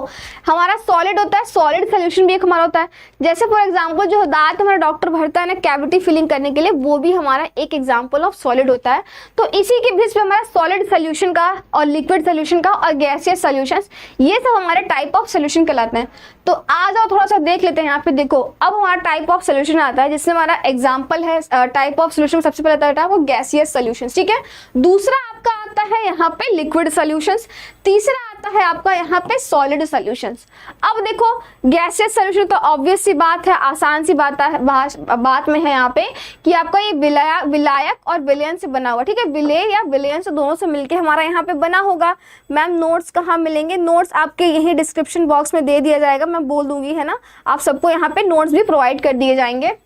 हमारा सॉलिड होता है, सॉलिड सोल्यूशन भी एक हमारा होता है, जैसे फॉर एग्जांपल जो दांत हमारा डॉक्टर भरता है ना कैविटी फिलिंग करने के लिए, वो भी हमारा एक एग्जांपल ऑफ सॉलिड होता है। तो इसी के बेस पे हमारा सॉलिड सोल्यूशन का और लिक्विड सोल्यूशन का और गैसियस सोल्यूशंस, ये सब हमारे टाइप ऑफ सोल्यूशन कहलाते हैं। तो आ जाओ थोड़ा सा देख लेते हैं यहाँ पे। देखो अब हमारा टाइप ऑफ सोल्यूशन आता है, जिसमें हमारा एग्जाम्पल है टाइप ऑफ सोल्यूशन, सबसे पहले आता है वो गैसियस सोल्यूशन, ठीक है। दूसरा आपका आता है यहाँ पे लिक्विड सोल्यूशंस, तीसरा आता है आपका यहाँ पे सॉलिड सॉल्यूशंस। अब देखो गैसियस सॉल्यूशन तो ऑब्वियस सी बात है, आसान सी बात में है यहाँ पे कि आपका ये विलायक और विलयन से बना हुआ, ठीक है, विलेय या विलयन से दोनों से मिलके हमारा यहाँ पे बना होगा। मैम नोट्स कहाँ मिलेंगे, नोट्स आपके यही डिस्क्रिप्शन बॉक्स में दे दिया जाएगा, मैं बोल दूंगी, है ना, आप सबको यहाँ पे नोट्स भी प्रोवाइड कर दिए जाएंगे।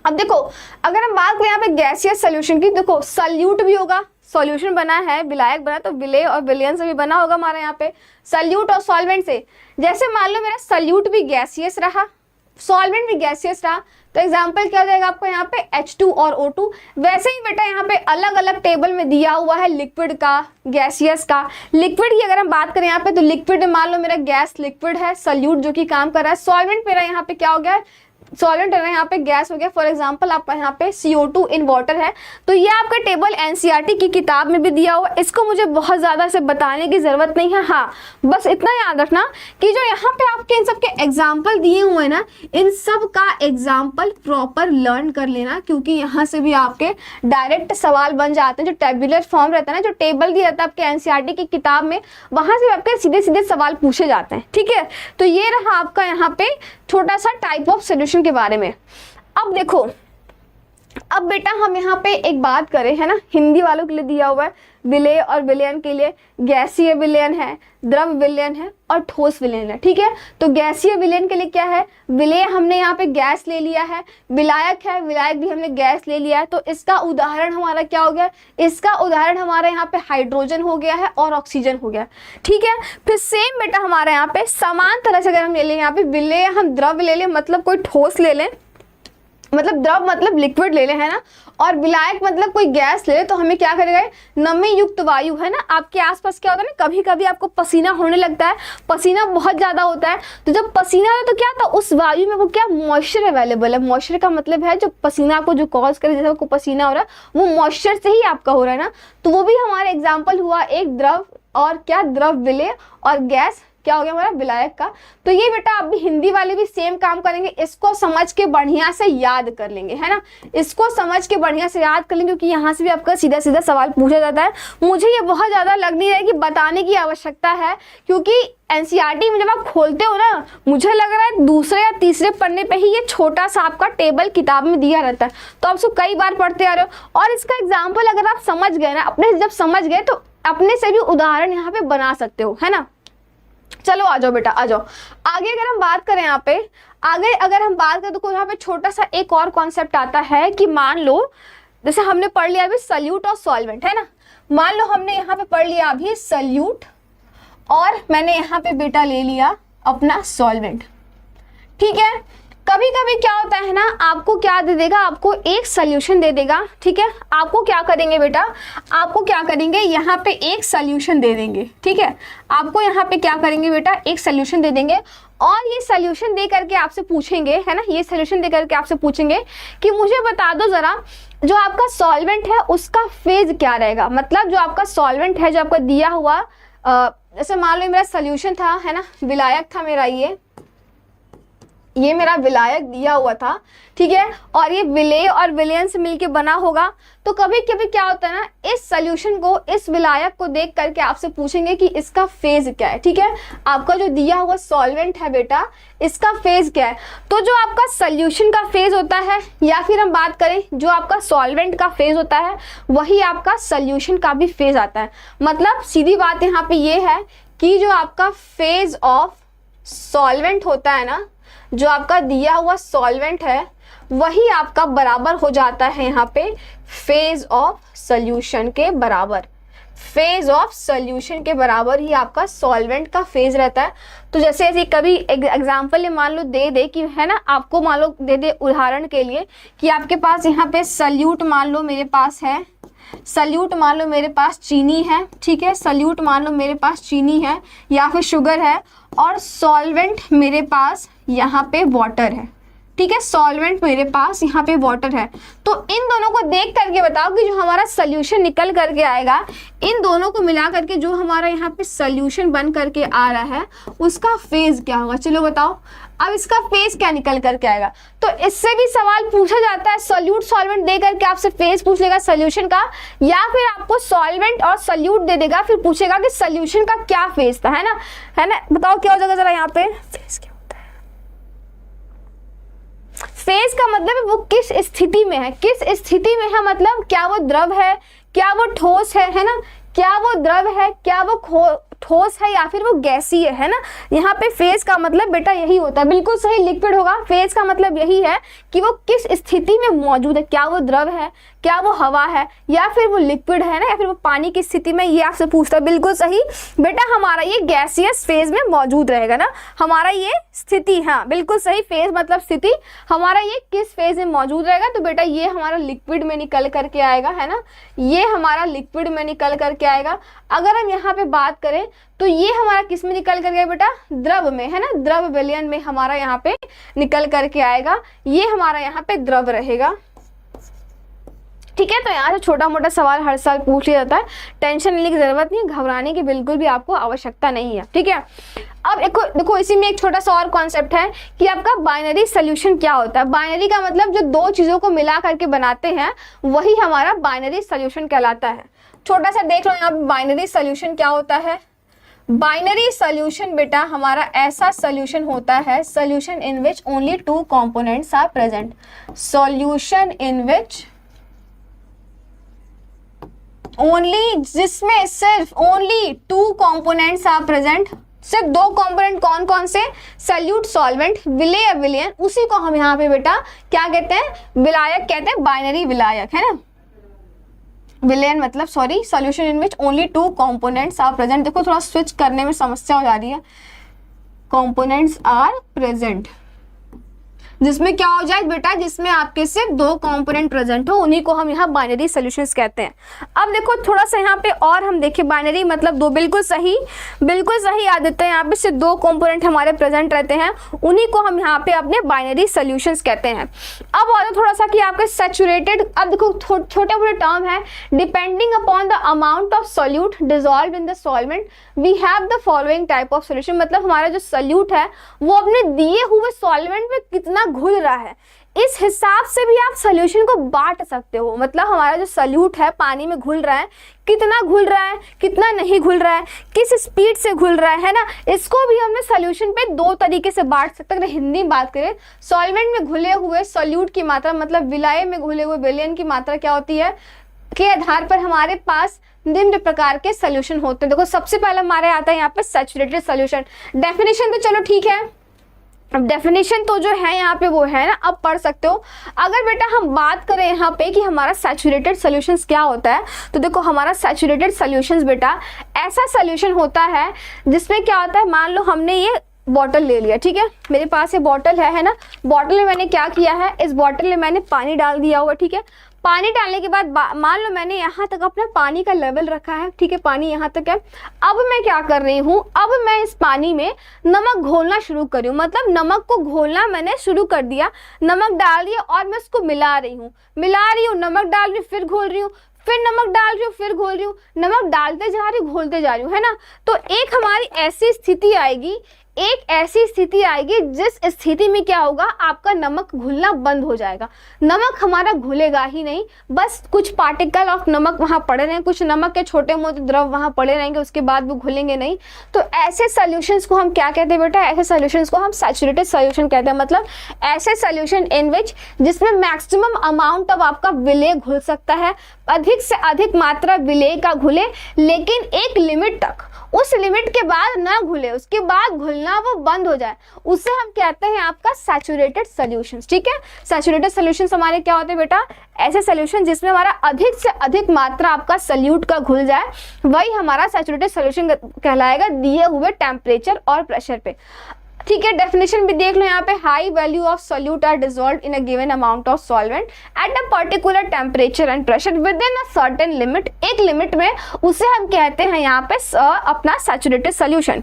अब देखो अगर हम बात करें यहाँ पे गैसियस सोल्यूशन की, देखो सल्यूट भी होगा, सॉल्यूशन बना है, विलायक बना, तो विलेय और विलयन से भी बना होगा हमारा यहाँ पे, सल्यूट और सॉल्वेंट से। जैसे मान लो मेरा सल्यूट भी गैसियस रहा, सॉल्वेंट भी गैसियस रहा, तो एग्जांपल क्या हो जाएगा आपको यहाँ पे H2 और O2। वैसे ही बेटा यहाँ पे अलग अलग टेबल में दिया हुआ है लिक्विड का, गैसियस का। लिक्विड की अगर हम बात करें यहाँ पे, तो लिक्विड मान लो मेरा गैस लिक्विड है, सल्यूट जो कि काम कर रहा है, सॉल्वेंट मेरा यहाँ पे क्या हो गया, सॉल्वेंट है यहाँ पे गैस हो गया। फॉर एग्जांपल आपका यहाँ पे CO2 इन वाटर है। तो ये आपका टेबल NCERT की किताब में भी दिया हुआ, इसको मुझे बहुत ज़्यादा से बताने की ज़रूरत नहीं है। हाँ बस इतना याद रखना कि जो यहाँ पे आपके इन सब के एग्जाम्पल दिए हुए हैं ना, इन सब का एग्जाम्पल प्रॉपर लर्न कर लेना, क्योंकि यहाँ से भी आपके डायरेक्ट सवाल बन जाते हैं। जो टेबुलर फॉर्म रहता है ना, जो टेबल दिया रहता है आपके NCERT की किताब में, वहाँ से आपके सीधे सीधे सवाल पूछे जाते हैं, ठीक है। तो ये रहा आपका यहाँ पे छोटा सा टाइप ऑफ सोल्यूशन के बारे में। अब देखो, अब बेटा हम यहाँ पे एक बात करें, है ना, हिंदी वालों के लिए दिया हुआ है विलेय और विलयन के लिए, गैसीय विलयन है, द्रव विलयन है और ठोस विलयन है, ठीक है। तो गैसीय विलयन के लिए क्या है, विलेय हमने यहाँ पे गैस ले लिया है, विलायक है, विलायक भी हमने गैस ले लिया है। तो इसका उदाहरण हमारा क्या हो गया, इसका उदाहरण हमारा यहाँ पे हाइड्रोजन हो गया है और ऑक्सीजन हो गया, ठीक है। फिर सेम बेटा हमारे यहाँ पे समान तरह से अगर हम ले लें, यहाँ पे विलेय हम द्रव ले लें, मतलब कोई ठोस ले लें, मतलब द्रव मतलब लिक्विड ले ले, है ना, और विलायक मतलब कोई गैस ले ले, तो हमें क्या करेगा, नमी युक्त वायु, है ना, आपके आसपास क्या होता है ना, कभी कभी आपको पसीना होने लगता है, पसीना बहुत ज्यादा होता है, तो जब पसीना है तो क्या था, उस वायु में वो क्या मॉइस्चर अवेलेबल है। मॉइस्चर का मतलब है जो पसीना आपको जो कॉज करे, जैसे आपको पसीना हो रहा है वो मॉइस्चर से ही आपका हो रहा है ना। तो वो भी हमारा एग्जाम्पल हुआ एक द्रव और क्या, द्रव विलेय, और गैस क्या हो गया हमारा विलायक का। तो ये बेटा आप भी हिंदी वाले भी सेम काम करेंगे, इसको समझ के बढ़िया से याद कर लेंगे, है ना, इसको समझ के बढ़िया से याद कर लेंगे, क्योंकि यहाँ से भी आपका सीधा सीधा सवाल पूछा जाता है। मुझे ये बहुत ज़्यादा लग नहीं रहा है कि बताने की आवश्यकता है, क्योंकि NCERT में जब आप खोलते हो ना, मुझे लग रहा है दूसरे या तीसरे पन्ने पे ही ये छोटा सा आपका टेबल किताब में दिया रहता है, तो आप उसको कई बार पढ़ते आ रहे हो। और इसका एग्जाम्पल अगर आप समझ गए ना, अपने जब समझ गए तो अपने से भी उदाहरण यहाँ पे बना सकते हो, है ना। चलो आ जाओ बेटा, आ जाओ आगे। अगर हम बात करें यहाँ पे आगे, अगर हम बात करें तो यहाँ पे छोटा सा एक और कॉन्सेप्ट आता है कि मान लो जैसे हमने पढ़ लिया अभी सल्यूट और सॉल्वेंट, है ना, मान लो हमने यहाँ पे पढ़ लिया अभी सल्यूट और मैंने यहाँ पे बेटा ले लिया अपना सॉल्वेंट, ठीक है। कभी कभी क्या होता है ना, आपको क्या दे देगा, आपको एक सोल्यूशन दे देगा, ठीक है। आपको क्या करेंगे बेटा, आपको क्या करेंगे, यहाँ पे एक सोल्यूशन दे देंगे, ठीक है। आपको यहाँ पे क्या करेंगे बेटा, एक सोल्यूशन दे देंगे, और ये सोल्यूशन दे करके आपसे पूछेंगे, है ना, ये सोल्यूशन दे करके आपसे पूछेंगे कि मुझे बता दो जरा, जो आपका सॉल्वेंट है उसका फेज क्या रहेगा। मतलब जो आपका सॉल्वेंट है, जो आपका दिया हुआ, जैसे मान लो मेरा सोल्यूशन था, है ना, विलायक था मेरा ये, ये मेरा विलायक दिया हुआ था, ठीक है, और ये विलेय और विलयन से मिलके बना होगा। तो कभी कभी क्या होता है ना, इस सोल्यूशन को, इस विलायक को देख करके आपसे पूछेंगे कि इसका फेज क्या है, ठीक है। आपका जो दिया हुआ सॉल्वेंट है बेटा, इसका फेज क्या है। तो जो आपका सोल्यूशन का फेज होता है, या फिर हम बात करें जो आपका सॉल्वेंट का फेज होता है, वही आपका सोल्यूशन का भी फेज आता है। मतलब सीधी बात यहाँ पे ये है कि जो आपका फेज ऑफ सॉल्वेंट होता है ना, जो आपका दिया हुआ सॉल्वेंट है, वही आपका बराबर हो जाता है यहाँ पे फेज ऑफ सॉल्यूशन के बराबर। फेज ऑफ सॉल्यूशन के बराबर ही आपका सॉल्वेंट का फेज रहता है। तो जैसे ऐसे कभी एग्जांपल मान लो दे दे कि है ना, आपको मान लो दे दे उदाहरण के लिए कि आपके पास यहाँ पे सल्यूट मान लो मेरे पास है, सल्यूट मान लो मेरे पास चीनी है, ठीक है, सल्यूट मान लो मेरे पास चीनी है या फिर शुगर है, और सॉल्वेंट मेरे पास यहाँ पे वाटर है, ठीक है, सॉल्वेंट मेरे पास यहाँ पे वाटर है। तो इन दोनों को देख करके बताओ कि जो हमारा सोल्यूशन निकल करके आएगा, इन दोनों को मिला करके जो हमारा यहाँ पे सोल्यूशन बन करके आ रहा है, उसका फेज क्या होगा, चलो बताओ। अब इसका फेज क्या निकल करके आएगा, तो इससे भी सवाल पूछा जाता है। सोल्यूट सॉल्वेंट दे करके आपसे फेज पूछ लेगा सोल्यूशन का, या फिर आपको सॉल्वेंट और सोल्यूट दे देगा, फिर पूछेगा कि सोल्यूशन का क्या फेज था, है ना, बताओ क्या हो जाएगा जरा यहाँ पे। फेज क्या होता है, फेज का मतलब है वो किस स्थिति में है, किस स्थिति में है, मतलब क्या वो द्रव है, क्या वो ठोस है ना, क्या वो द्रव है, क्या वो ठोस है, या फिर वो गैसीय है ना। यहाँ पे फेज का मतलब बेटा यही होता है, बिल्कुल सही, लिक्विड होगा। फेज का मतलब यही है कि वो किस स्थिति में मौजूद है, क्या वो द्रव है, क्या वो हवा है, या फिर वो लिक्विड है ना, या फिर वो पानी की स्थिति में, ये आपसे पूछता है। बिल्कुल सही बेटा, हमारा ये गैसियस फेज में मौजूद रहेगा ना, हमारा ये स्थिति, हाँ बिल्कुल सही, फेज मतलब स्थिति, हमारा ये किस फेज में मौजूद रहेगा, तो बेटा ये हमारा लिक्विड में निकल करके आएगा, है ना, ये हमारा लिक्विड में निकल करके आएगा। अगर हम यहाँ पे बात करें तो ये हमारा किस में निकल कर गया बेटा, द्रव में, है ना, द्रव विलयन में हमारा यहाँ पे निकल करके आएगा, ये हमारा यहाँ पे द्रव रहेगा, ठीक है। तो यहाँ से छोटा मोटा सवाल हर साल पूछ लिया जाता है, टेंशन लेने की जरूरत नहीं, घबराने की बिल्कुल भी आपको आवश्यकता नहीं है, ठीक है। अब देखो इसी में एक छोटा सा और कॉन्सेप्ट है कि आपका बाइनरी सोल्यूशन क्या होता है। बाइनरी का मतलब जो दो चीजों को मिला करके बनाते हैं, वही हमारा बाइनरी सोल्यूशन कहलाता है। छोटा सा देख लो यहाँ पे बाइनरी सोल्यूशन क्या होता है। बाइनरी सोल्यूशन बेटा हमारा ऐसा सोल्यूशन होता है, solution in which only two components are present, solution in which only, जिसमें सिर्फ only two components are present, सिर्फ दो कंपोनेंट, कौन कौन से, सल्यूट सॉल्वेंट, विलेय विलयन, उसी को हम यहाँ पे बेटा क्या कहते हैं, विलायक कहते हैं, बाइनरी विलायक, है ना। विलयन मतलब sorry, solution in which only two components are present. देखो थोड़ा स्विच करने में समस्या हो जा रही है, कंपोनेंट्स आर प्रेजेंट, जिसमें क्या हो जाए बेटा, जिसमें आपके सिर्फ दो कंपोनेंट प्रेजेंट हो, उन्हीं को हम यहाँ बाइनरी सॉल्यूशंस कहते हैं। अब देखो थोड़ा सा यहाँ पे और हम देखें, बाइनरी मतलब दो, बिल्कुल सही याद देते हैं, यहाँ पे सिर्फ दो कंपोनेंट हमारे प्रेजेंट रहते हैं, उन्हीं को हम यहाँ पे अपने बाइनरी सॉल्यूशंस कहते हैं। अब और थोड़ा सा कि आपके सैचुरेटेड, अब देखो छोटे मोटे टर्म है, depending upon the amount of solute dissolve in the solvent we have the following type of solution. मतलब हमारा जो सोल्यूट है वो अपने दिए हुए सॉल्वेंट में कितना घुल रहा है, इस हिसाब से भी आप सोल्यूशन को बांट सकते हो। मतलब हमारा जो सोल्यूट है पानी में घुल रहा है, कितना घुल रहा है, कितना नहीं घुल रहा है, किस स्पीड से घुल रहा है ना, इसको भी हमने सोल्यूशन पे दो तरीके से बांट सकते हैं। अगर हिंदी में बात करें, सॉल्वेंट में घुले हुए सोल्यूट की मात्रा, मतलब विलायक में घुले हुए विलयन की मात्रा क्या होती है, के आधार पर हमारे पास निम्न प्रकार के सोल्यूशन होते हैं। देखो सबसे पहले हमारे आता है यहाँ पे सैचुरेटेड सोल्यूशन। डेफिनेशन तो चलो ठीक है, अब डेफिनेशन तो जो है यहाँ पे वो है ना, अब पढ़ सकते हो। अगर बेटा हम बात करें यहाँ पे कि हमारा सैचुरेटेड सॉल्यूशंस क्या होता है, तो देखो हमारा सैचुरेटेड सॉल्यूशंस बेटा ऐसा सॉल्यूशन होता है जिसमें क्या होता है, मान लो हमने ये बॉटल ले लिया, ठीक है, मेरे पास ये बॉटल है ना, बॉटल में मैंने क्या किया है, इस बॉटल में मैंने पानी डाल दिया हुआ, ठीक है। पानी डालने के बाद मान लो मैंने यहाँ तक अपना पानी का लेवल रखा है, ठीक है, पानी यहाँ तक है। अब मैं क्या कर रही हूँ, अब मैं इस पानी में नमक घोलना शुरू कर रही हूँ, मतलब नमक को घोलना मैंने शुरू कर दिया, नमक डाल दिया और मैं उसको मिला रही हूँ, नमक डाल रही हूँ, फिर घोल रही हूँ, फिर नमक डाल रही हूँ, फिर घोल रही हूँ, नमक डालते जा रही हूँ, घोलते जा रही हूँ, है ना। तो एक हमारी ऐसी स्थिति आएगी, एक ऐसी स्थिति आएगी जिस स्थिति में क्या होगा, आपका नमक घुलना बंद हो जाएगा। नमक हमारा घुलेगा ही नहीं, बस कुछ पार्टिकल ऑफ नमक वहां पड़े रहेंगे, कुछ नमक के छोटे मोटे द्रव वहां पड़े रहेंगे, उसके बाद वो घुलेंगे नहीं। तो ऐसे सॉल्यूशंस को हम क्या कहते हैं बेटा, ऐसे सॉल्यूशंस को हम सैचुरेटेड सॉल्यूशन कहते हैं। मतलब ऐसे सॉल्यूशन इन विच जिसमें मैक्सिमम अमाउंट ऑफ आपका विलेय घुल सकता है, अधिक से अधिक मात्रा विलेय का घुले, लेकिन एक लिमिट तक, उस लिमिट के बाद ना घुले, उसके बाद घुलना वो बंद हो जाए, उसे हम कहते हैं आपका सैचुरेटेड सॉल्यूशंस। ठीक है, सैचुरेटेड सॉल्यूशंस हमारे क्या होते हैं बेटा, ऐसे सॉल्यूशन जिसमें हमारा अधिक से अधिक मात्रा आपका सॉल्यूट का घुल जाए, वही हमारा सैचुरेटेड सॉल्यूशन कहलाएगा दिए हुए टेम्परेचर और प्रेशर पे। ठीक है, डेफिनेशन भी देख लो यहाँ पे, high value of solute are dissolved in a given amount of solvent at a particular temperature and pressure within a certain limit, एक लिमिट में, उसे हम कहते हैं यहाँ पे अपना saturated solution.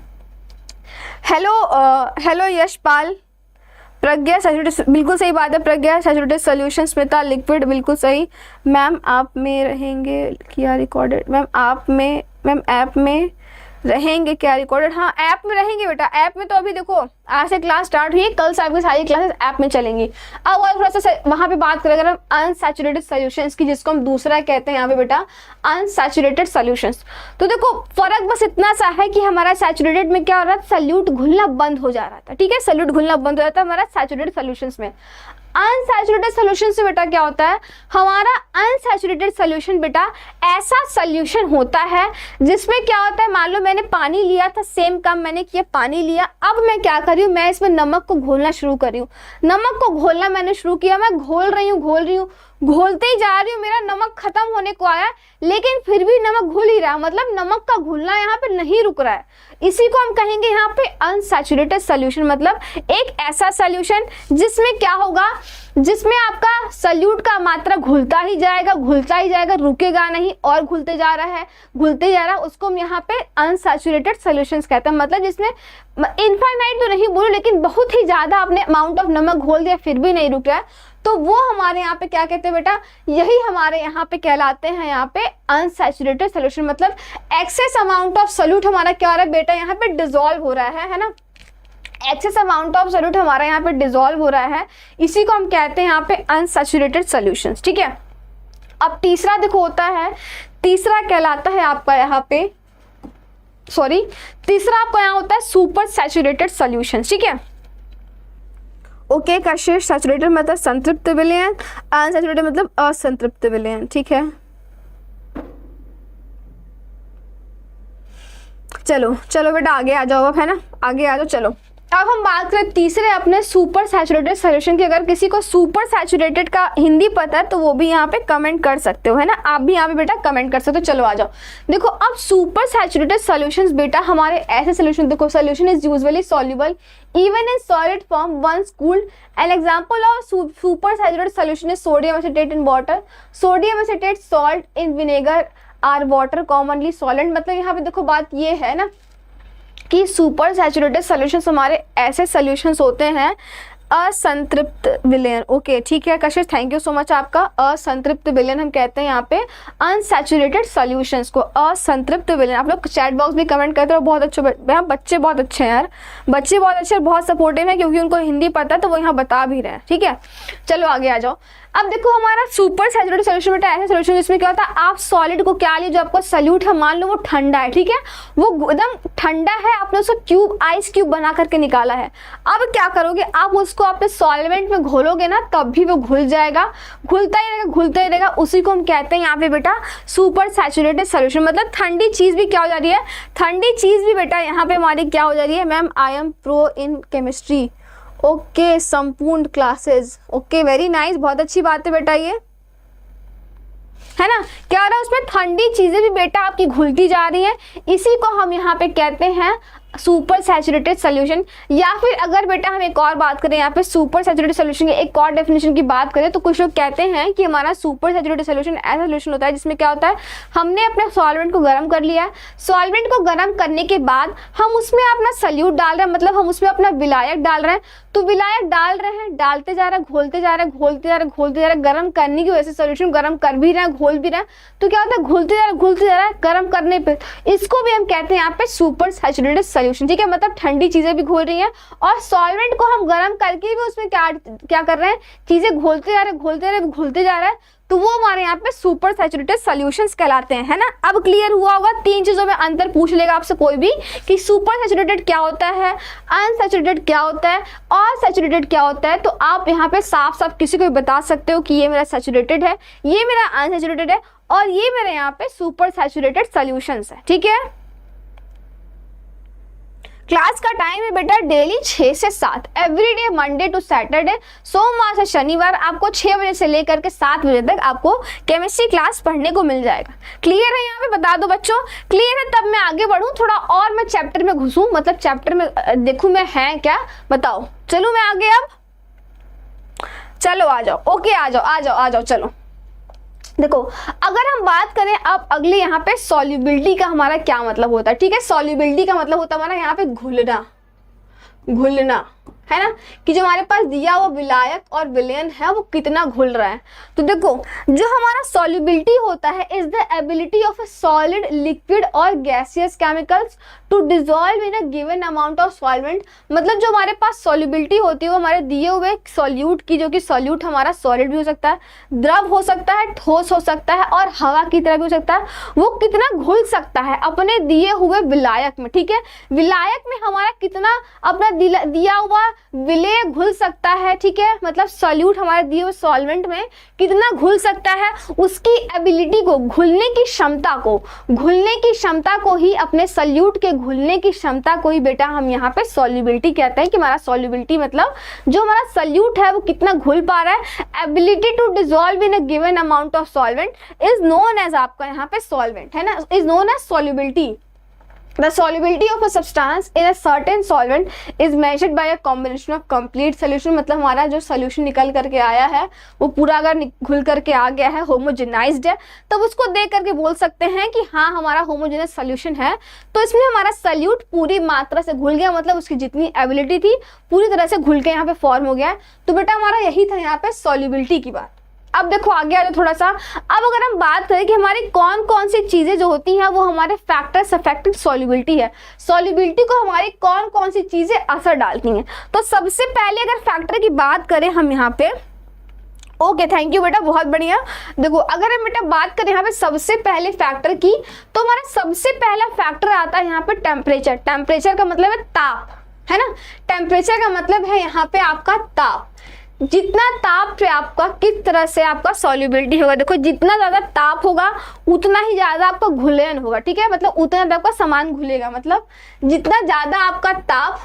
Hello Yashpal, Pragya saturated, बिल्कुल सही बात है Pragya, saturated solution. Smita liquid, बिल्कुल सही। मैम आप में रहेंगे क्या रिकॉर्डेड, मैम ऐप में रहेंगे क्या रिकॉर्डेड, हाँ ऐप में रहेंगे बेटा, ऐप में तो अभी देखो आज से क्लास स्टार्ट हुई है, कल से आपकी सारी क्लासेस ऐप में चलेंगी। अब और थोड़ा सा वहाँ पे बात करें अगर हम अनसैचुरेटेड सॉल्यूशंस की, जिसको हम दूसरा कहते हैं यहाँ पे बेटा अनसैचुरेटेड सॉल्यूशंस, तो देखो फर्क बस इतना सा है कि हमारा सैचुरेटेड में क्या हो रहा था, सॉल्यूट घुलना बंद हो जा रहा था। ठीक है, सॉल्यूट घुलना बंद हो जाता है हमारा सैचुरेटेड सॉल्यूशंस में। अनसैचुरेटेड सॉल्यूशन से बेटा क्या होता है, हमारा अनसैचुरेटेड सॉल्यूशन बेटा ऐसा सॉल्यूशन होता है जिसमें क्या होता है, मान लो मैंने पानी लिया था, सेम काम मैंने किया, पानी लिया, अब मैं क्या कर रही हूँ, मैं इसमें नमक को घोलना शुरू कर रही हूँ, नमक को घोलना मैंने शुरू किया, मैं घोल रही हूँ, घोलते ही जा रही हूँ, मेरा नमक खत्म होने को आया, लेकिन फिर भी नमक घुल ही रहा है, मतलब नमक का घुलना यहाँ पे नहीं रुक रहा है। इसी को हम कहेंगे यहाँ पे अनसैचुरेटेड सॉल्यूशन, मतलब एक ऐसा सॉल्यूशन जिसमें क्या होगा, जिसमें आपका सॉल्यूट का मात्रा घुलता ही जाएगा, रुकेगा नहीं और घुलते जा रहा है, उसको हम यहाँ पे अनसैचुरेटेड सॉल्यूशंस कहते हैं। मतलब जिसमें इनफाइनाइट तो नहीं बोलो, लेकिन बहुत ही ज्यादा आपने अमाउंट ऑफ नमक घोल दिया फिर भी नहीं रुक रहा है, तो वो हमारे यहाँ पे क्या कहते हैं बेटा, यही हमारे यहाँ पे कहलाते हैं यहाँ पे अनसैचुरेटेड सॉल्यूशन। मतलब एक्सेस अमाउंट ऑफ सॉल्यूट हमारा क्या हो रहा है बेटा, यहाँ पे डिसॉल्व हो रहा है ना, एक्सेस अमाउंट ऑफ सॉल्यूट हमारा यहाँ पे डिसॉल्व हो रहा है, इसी को हम कहते हैं यहाँ पे अनसैचुरेटेड सॉल्यूशंस। ठीक है, अब तीसरा देखो होता है, तीसरा कहलाता है आपका यहाँ पे, तीसरा आपका यहाँ होता है सुपर सैचुरेटेड सॉल्यूशंस। ठीक है, ओके कशिश, सैचुरेटेड मतलब संतृप्त विलयन, अनसैचुरेटेड मतलब असंतृप्त विलयन। ठीक है, चलो बेटा आगे आ जाओ अब, है ना, आगे आ जाओ। चलो अब हम बात करें तीसरे अपने सुपर सैचुरेटेड सॉल्यूशन की। अगर किसी को सुपर सैचुरेटेड का हिंदी पता है तो वो भी यहाँ पे कमेंट कर सकते हो, है ना, आप भी यहाँ पे बेटा कमेंट कर सकते हो। चलो आ जाओ, देखो अब सुपर सैचुरेटेड सॉल्यूशंस बेटा हमारे ऐसे सॉल्यूशन, देखो solution is usually soluble even in solid form once cooled. An example of super saturated solution is sodium acetate in water. Sodium acetate salt in vinegar are water commonly solvent. मतलब यहाँ पे देखो बात ये है ना कि सुपर सैचुरेटेड सॉल्यूशंस हमारे ऐसे सॉल्यूशंस होते हैं असंतृप्त विलयन। ओके ठीक है कशिश, थैंक यू सो मच आपका। असंतृप्त विलयन हम कहते हैं यहाँ पे अनसैचुरेटेड सॉल्यूशंस को, असंतृप्त विलयन। आप लोग चैट बॉक्स भी कमेंट करते हो, बहुत अच्छे बच्चे बहुत अच्छे हैं यार, बच्चे बहुत अच्छे, बहुत सपोर्टिव हैं क्योंकि उनको हिंदी पता है तो वो यहाँ बता भी रहे हैं। ठीक है, चलो आगे आ जाओ। अब देखो हमारा सुपर सैचुरेटेड सॉल्यूशन बेटा ऐसा सॉल्यूशन जिसमें क्या होता है, आप सॉलिड को क्या लीजिए, जो आपका सॉल्यूट है मान लो वो ठंडा है, ठीक है, वो एकदम ठंडा है, आपने उसको क्यूब आइस क्यूब बना करके निकाला है। अब क्या करोगे, आप उसको अपने सॉल्वेंट में घोलोगे ना तब भी वो घुल जाएगा, घुलता ही रहेगा। उसी को हम कहते हैं यहाँ पे बेटा सुपर सैचुरेटेड सॉल्यूशन। मतलब ठंडी चीज भी क्या हो जा रही है, ठंडी चीज भी बेटा यहाँ पे हमारी क्या हो जा रही है। Ma'am I am pro in chemistry, okay संपूर्ण क्लासेस, ओके वेरी नाइस, बहुत अच्छी बात है बेटा, ये है ना। क्या हो रहा है उसमें, ठंडी चीजें भी बेटा आपकी घुलती जा रही हैं, इसी को हम यहाँ पे कहते हैं सुपर सैचुरेटेड सॉल्यूशन। या फिर अगर बेटा हम एक और बात करें यहाँ पे सुपर सैचुरेटेड सॉल्यूशन की एक और डेफिनेशन की बात करें तो कुछ लोग कहते हैं कि हमारा सुपर सैचुरेटेड सॉल्यूशन ऐसा सॉल्यूशन होता है जिसमें क्या होता है, हमने अपने सॉल्वेंट को गर्म कर लिया है, सॉल्वेंट को गर्म करने के बाद हम उसमें अपना सॉल्यूट डाल रहे हैं, मतलब हम उसमें अपना विलायक डाल रहे हैं, तो विलायक डाल रहे हैं, डालते जा रहे हैं, घोलते जा रहे हैं, घोलते जा रहे हैं, घोलते जा रहे हैं, गर्म करने की वजह से सोल्यूशन गर्म कर भी रहे हैं, घोल भी रहे हैं, तो क्या होता है, घुलते जा रहा है, घुलते जा रहा है गर्म करने पे। इसको भी हम कहते हैं यहाँ पे सुपर सैचुरेटेड सोल्यूशन, ठीक है, मतलब ठंडी चीजें भी घोल रही हैं और सॉल्वेंट को हम गर्म करके भी उसमें क्या कर रहे हैं, चीजें घोलते जा रहे हैं, घोलते जा रहे हैं, घुलते जा रहा है, तो वो हमारे यहाँ पे सुपर सैचुरेटेड सॉल्यूशंस कहलाते हैं, है ना। अब क्लियर हुआ होगा, तीन चीजों में अंतर पूछ लेगा आपसे कोई भी कि सुपर सैचुरेटेड क्या होता है, अनसैचुरेटेड क्या होता है और सैचुरेटेड क्या होता है। तो आप यहाँ पे साफ साफ किसी को भी बता सकते हो कि ये मेरा सैचुरेटेड है, ये मेरा अनसैचुरेटेड है और ये मेरे यहाँ पे सुपर सैचुरेटेड सॉल्यूशंस है, ठीक है। क्लास का टाइम है बेटा डेली 6 से 7, एवरीडे मंडे टू सैटरडे, सोमवार से शनिवार आपको 6 बजे से लेकर के 7 बजे तक आपको केमिस्ट्री क्लास पढ़ने को मिल जाएगा। क्लियर है, यहाँ पे बता दो बच्चों, क्लियर है। तब मैं आगे बढ़ूं थोड़ा और, मैं चैप्टर में घुसूं, मतलब चैप्टर में देखूं मैं है क्या, बताओ। चलो मैं आगे, अब चलो आ जाओ, ओके आ जाओ आ जाओ आ जाओ। चलो देखो, अगर हम बात करें अब अगले यहाँ पे सॉल्युबिलिटी का हमारा क्या मतलब होता है, ठीक है। सॉल्युबिलिटी का मतलब होता है हमारा यहाँ पे घुलना, घुलना, है ना, कि जो हमारे पास दिया हुआ विलायक और विलयन है वो कितना घुल रहा है। तो देखो, जो हमारा सॉल्युबिलिटी होता है is the ability of a solid, liquid और gaseous chemicals to dissolve in a given amount of solvent. मतलब जो हमारे पास सॉल्युबिलिटी होती है वो हमारे दिए हुए सॉल्यूट की, जो कि सॉल्यूट हमारा सॉलिड भी हो सकता है, द्रव हो सकता है, ठोस हो सकता है और हवा की तरह भी हो सकता है, वो कितना घुल सकता है अपने दिए हुए विलायक में, ठीक है। विलायक में हमारा कितना अपना दिया हुआ विलेय घुल सकता है, ठीक है, मतलब सॉल्यूट हमारे दिए हुए सॉल्वेंट में कितना घुल सकता है, उसकी एबिलिटी को, घुलने की क्षमता को, घुलने की क्षमता को ही, अपने सॉल्यूट के घुलने की क्षमता को ही बेटा हम यहाँ पे सॉल्युबिलिटी कहते हैं। कि हमारा सॉल्युबिलिटी मतलब जो हमारा सॉल्यूट है वो कितना घुल पा रहा है। Ability to dissolve in a given amount of solvent is known as, आपका यहाँ पे सॉल्वेंट है ना, is known as solubility. The solubility of a substance in a certain solvent is measured by a combination of complete solution। मतलब हमारा जो solution निकल करके आया है वो पूरा अगर घुल करके आ गया है, homogenized है, तब उसको देख करके बोल सकते हैं कि हाँ हमारा homogeneous solution है। तो इसमें हमारा solute पूरी मात्रा से घुल गया, मतलब उसकी जितनी ability थी पूरी तरह से घुल के यहाँ पे फॉर्म हो गया है। तो बेटा हमारा यही था यहाँ पे solubility की बात। अब देखो आगे आ जाओ थोड़ा सा। अब अगर हम बात करें कि हमारी कौन कौन सी चीजें जो होती हैं वो हमारे फैक्टर्स अफेक्टिंग सॉल्युबिलिटी है, सॉल्युबिलिटी को हमारी कौन कौन सी चीजें असर डालती हैं। तो सबसे पहले अगर फैक्टर की बात करें हम यहाँ पे, ओके थैंक यू बेटा, बहुत बढ़िया। देखो अगर हम बेटा बात करें यहाँ पे सबसे पहले फैक्टर की, तो हमारा सबसे पहला फैक्टर आता है यहाँ पे टेम्परेचर। टेम्परेचर का मतलब है ताप, है ना, टेम्परेचर का मतलब है यहाँ पे आपका ताप। जितना ताप पे आपका किस तरह से आपका सॉल्युबिलिटी होगा, देखो जितना ज्यादा ताप होगा उतना ही ज्यादा आपका घुलयन होगा, ठीक है, मतलब उतना ज्यादा आपका सामान घुलेगा, मतलब जितना ज्यादा आपका ताप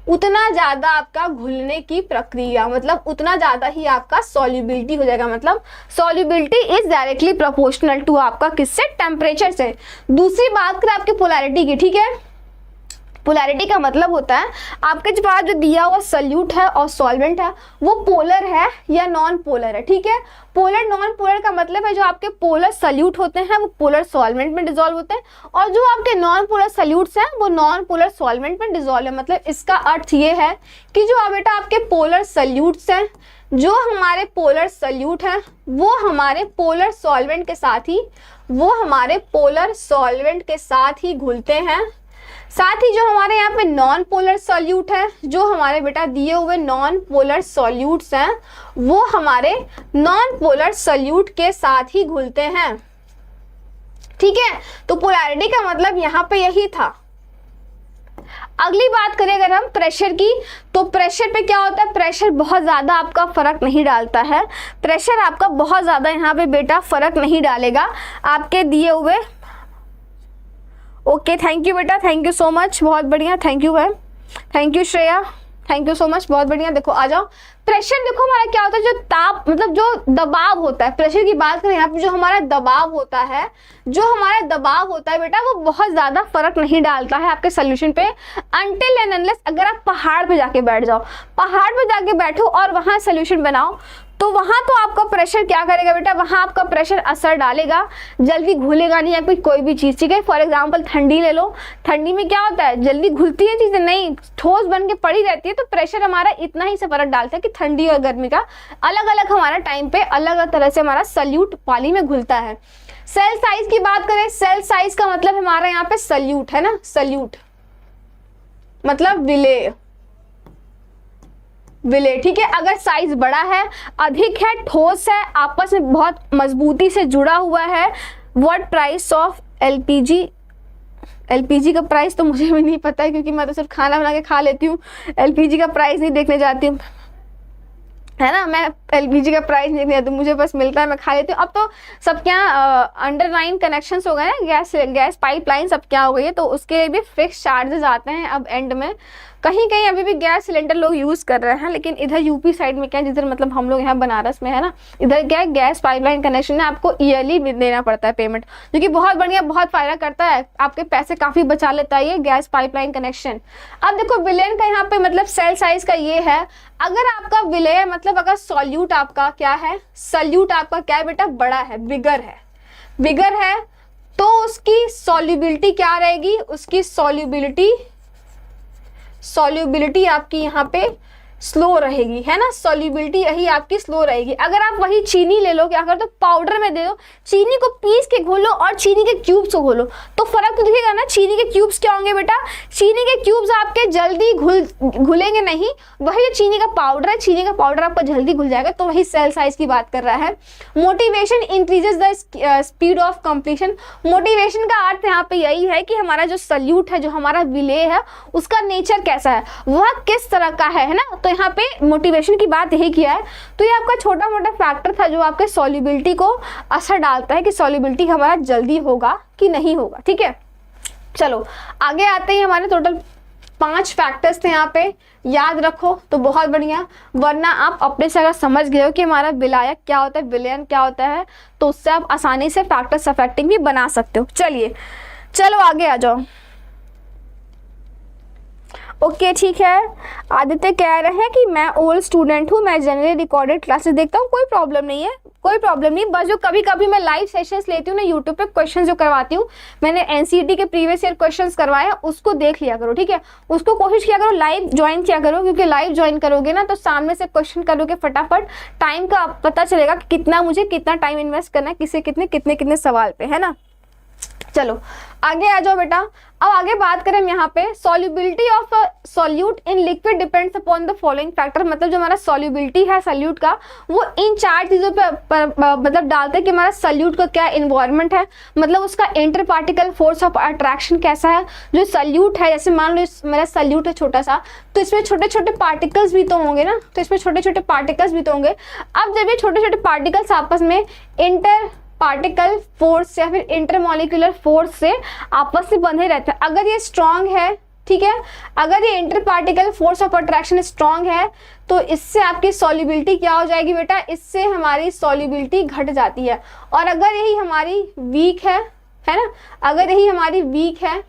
उतना ज्यादा आपका घुलने की प्रक्रिया, मतलब उतना ज्यादा ही आपका सॉल्युबिलिटी हो जाएगा। मतलब solubility is directly proportional to आपका किससे, टेम्परेचर से। दूसरी बात करें आपकी पोलैरिटी की, ठीक है, पोलैरिटी का मतलब होता है आपके जो पास जो दिया हुआ सॉल्यूट है और सॉल्वेंट है वो पोलर है या नॉन पोलर है, ठीक है। पोलर नॉन पोलर का मतलब है जो आपके पोलर सॉल्यूट होते हैं वो पोलर सॉल्वेंट में डिसॉल्व होते हैं और जो आपके नॉन पोलर सॉल्यूट्स हैं वो नॉन पोलर सॉल्वेंट में डिसॉल्व है। मतलब इसका अर्थ ये है कि जो बेटा आपके पोलर सॉल्यूट्स हैं, जो हमारे पोलर सॉल्यूट हैं वो हमारे पोलर सॉल्वेंट के साथ ही, वो हमारे पोलर सॉल्वेंट के साथ ही घुलते हैं। साथ ही जो हमारे यहाँ पे नॉन पोलर सॉल्यूट है, जो हमारे बेटा दिए हुए नॉन पोलर सॉल्यूट्स हैं वो हमारे नॉन पोलर सॉल्यूट के साथ ही घुलते हैं, ठीक है। तो पोलैरिटी का मतलब यहाँ पे यही था। अगली बात करें अगर हम प्रेशर की, तो प्रेशर पे क्या होता है, प्रेशर बहुत ज़्यादा आपका फर्क नहीं डालता है। प्रेशर आपका बहुत ज़्यादा यहाँ पे बेटा फर्क नहीं डालेगा आपके दिए हुए, ओके थैंक यू बेटा, थैंक यू सो मच, बहुत बढ़िया, thank you ma'am, thank you Shreya, thank you so much, बहुत बढ़िया। देखो आ जाओ, प्रेशर देखो हमारा क्या होता है, जो ताप मतलब जो दबाव होता है, प्रेशर की बात करें यहाँ पे जो हमारा दबाव होता है, जो हमारा दबाव होता है बेटा वो बहुत ज्यादा फर्क नहीं डालता है आपके सोल्यूशन पे, अनटिल एंड अनलेस अगर आप पहाड़ पे जाके बैठ जाओ, पहाड़ पे जाके बैठो और वहां सोल्यूशन बनाओ तो वहां तो आपका प्रेशर क्या करेगा बेटा, वहां आपका प्रेशर असर डालेगा, जल्दी घुलेगा नहीं या कोई भी चीज, ठीक है। फॉर एग्जांपल ठंडी ले लो, ठंडी में क्या होता है, जल्दी घुलती है चीजें नहीं, ठोस बन के पड़ी रहती है। तो प्रेशर हमारा इतना ही से फर्क डालता है कि ठंडी और गर्मी का अलग अलग हमारा टाइम पे अलग अलग तरह से हमारा सल्यूट पानी में घुलता है। सेल साइज की बात करें, सेल साइज का मतलब हमारा यहाँ पे सल्यूट है ना, सल्यूट मतलब विलेय, विलेय, ठीक है। अगर साइज बड़ा है, अधिक है, ठोस है, आपस में बहुत मजबूती से जुड़ा हुआ है। What price of LPG, LPG का प्राइस तो मुझे भी नहीं पता है क्योंकि मैं तो सिर्फ खाना बना के खा लेती हूँ, एलपीजी का प्राइस नहीं देखने जाती हूँ, है ना। मैं एलपीजी का प्राइस नहीं देखती, मुझे बस मिलता है मैं खा लेती हूँ। अब तो सब क्या अंडरलाइन कनेक्शंस हो गए ना, गैस पाइपलाइन सब क्या हो गई है, तो उसके लिए भी फिक्स चार्जेस आते हैं अब एंड में। कहीं कहीं अभी भी गैस सिलेंडर लोग यूज़ कर रहे हैं, लेकिन इधर यूपी साइड में क्या है, जिधर मतलब हम लोग यहाँ बनारस में है ना, इधर क्या है, गैस पाइपलाइन कनेक्शन है, आपको ईयरली देना पड़ता है पेमेंट, जो कि बहुत बढ़िया, बहुत फायदा करता है, आपके पैसे काफ़ी बचा लेता है ये गैस पाइपलाइन कनेक्शन। अब देखो विलेय का यहाँ पे मतलब सेल साइज का ये है, अगर आपका विलेय मतलब अगर सॉल्यूट आपका क्या है, सॉल्यूट आपका क्या है बेटा, बड़ा है, बिगर है, बिगर है, तो उसकी सॉल्युबिलिटी क्या रहेगी, उसकी सॉल्युबिलिटी आपकी यहाँ पे स्लो रहेगी, है ना, सॉल्युबिलिटी यही आपकी स्लो रहेगी। अगर आप वही चीनी ले लो, क्या कर दो, पाउडर में दे दो, चीनी को पीस के घोलो और चीनी के क्यूब्स को घोलो, तो फर्क तो दिखेगा ना। चीनी के क्यूब्स क्या होंगे बेटा, चीनी के क्यूब्स आपके जल्दी घुलेंगे नहीं, वही जो चीनी का पाउडर है, चीनी का पाउडर आपका जल्दी घुल जाएगा, तो वही सेल साइज की बात कर रहा है। Motivation increases the speed of completion, motivation का अर्थ यहाँ पे यही है कि हमारा जो सल्यूट है, जो हमारा विलेय है, उसका नेचर कैसा है, वह किस तरह का है ना। तो यहाँ पे मोटिवेशन की बात यही किया है। तो ये आपका छोटा मोटा फैक्टर था जो आपके सॉल्युबिलिटी को असर डालता है कि सॉल्युबिलिटी हमारा जल्दी होगा कि नहीं होगा, ठीक है। चलो आगे आते हैं, हमारे टोटल 5 फैक्टर्स थे यहाँ पे, याद रखो तो बहुत बढ़िया, वरना आप अपने से अगर समझ गए हो कि हमारा विलायक क्या होता है, विलयन क्या होता है, तो उससे आप आसानी से फैक्टर्स अफेक्टिंग भी बना सकते हो। चलिए चलो आगे आ जाओ। ओके ठीक है, आदित्य कह रहे हैं कि मैं ओल्ड स्टूडेंट हूँ, मैं जनरली रिकॉर्डेड क्लासेस देखता हूँ, कोई प्रॉब्लम नहीं है, कोई प्रॉब्लम नहीं। बस जो कभी कभी मैं लाइव सेशंस लेती हूँ ना यूट्यूब पे, क्वेश्चंस जो करवाती हूँ, मैंने एनसीईटी के प्रीवियस ईयर क्वेश्चंस करवाए, उसको देख लिया करो, ठीक है। उसको कोशिश किया करो, लाइव ज्वाइन किया करो, क्योंकि लाइव ज्वाइन करोगे ना तो सामने से क्वेश्चन करोगे फटाफट, टाइम का पता चलेगा कि कितना टाइम इन्वेस्ट करना है, किसे कितने सवाल पे, है ना। चलो आगे आ जाओ बेटा। अब आगे बात करें हम यहाँ पे, solubility of solute in liquid depends upon the following factor, मतलब जो हमारा सॉल्युबिलिटी है सॉल्यूट का, वो इन 4 चीजों पर मतलब डालते हैं कि हमारा सॉल्यूट का क्या इन्वायरमेंट है, मतलब उसका inter particle force of attraction कैसा है। जो सॉल्यूट है, जैसे मान लो मेरा सॉल्यूट है छोटा सा, तो इसमें छोटे छोटे पार्टिकल्स भी तो होंगे ना, तो इसमें छोटे छोटे पार्टिकल्स भी तो होंगे। अब जब ये छोटे छोटे पार्टिकल्स आपस में इंटर पार्टिकल फोर्स या फिर इंटरमॉलिक्यूलर फोर्स से आपस में बंधे रहते हैं, अगर ये स्ट्रांग है, ठीक है, अगर ये inter particle force of attraction strong है, तो इससे आपकी सॉल्युबिलिटी क्या हो जाएगी बेटा, इससे हमारी सॉल्युबिलिटी घट जाती है। और अगर यही हमारी वीक है ना, अगर यही हमारी वीक है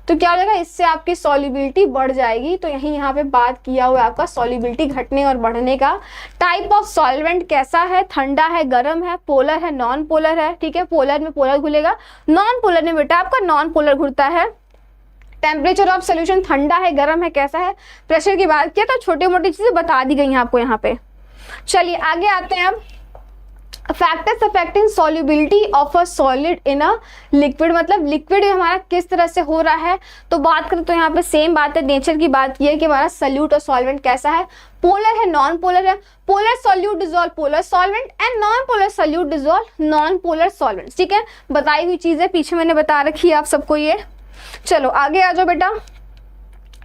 तो क्या हो जाएगा, इससे आपकी सॉल्युबिलिटी बढ़ जाएगी। तो यही यहाँ पे बात किया हुआ है आपका सॉल्युबिलिटी घटने और बढ़ने का। टाइप ऑफ सॉल्वेंट कैसा है, ठंडा है, गर्म है, पोलर है, नॉन पोलर है, ठीक है, पोलर में पोलर घुलेगा, नॉन पोलर में बेटा आपका नॉन पोलर घुलता है। टेम्परेचर ऑफ सोल्यूशन ठंडा है, गर्म है, कैसा है। प्रेशर की बात किया तो छोटी मोटी चीजें बता दी गई हैं आपको यहाँ पे। चलिए आगे आते हैं अब, factors affecting solubility of a solid in a liquid, मतलब लिक्विड हमारा किस तरह से हो रहा है। तो बात करें तो यहाँ पे सेम बात है, नेचर की बात की है कि हमारा सॉल्यूट और सॉल्वेंट कैसा है, पोलर है, नॉन पोलर है, polar solute dissolve polar solvent and non polar solute dissolve non polar solvent, ठीक है। बताई हुई चीजें पीछे मैंने बता रखी है आप सबको ये। चलो आगे आ जाओ बेटा।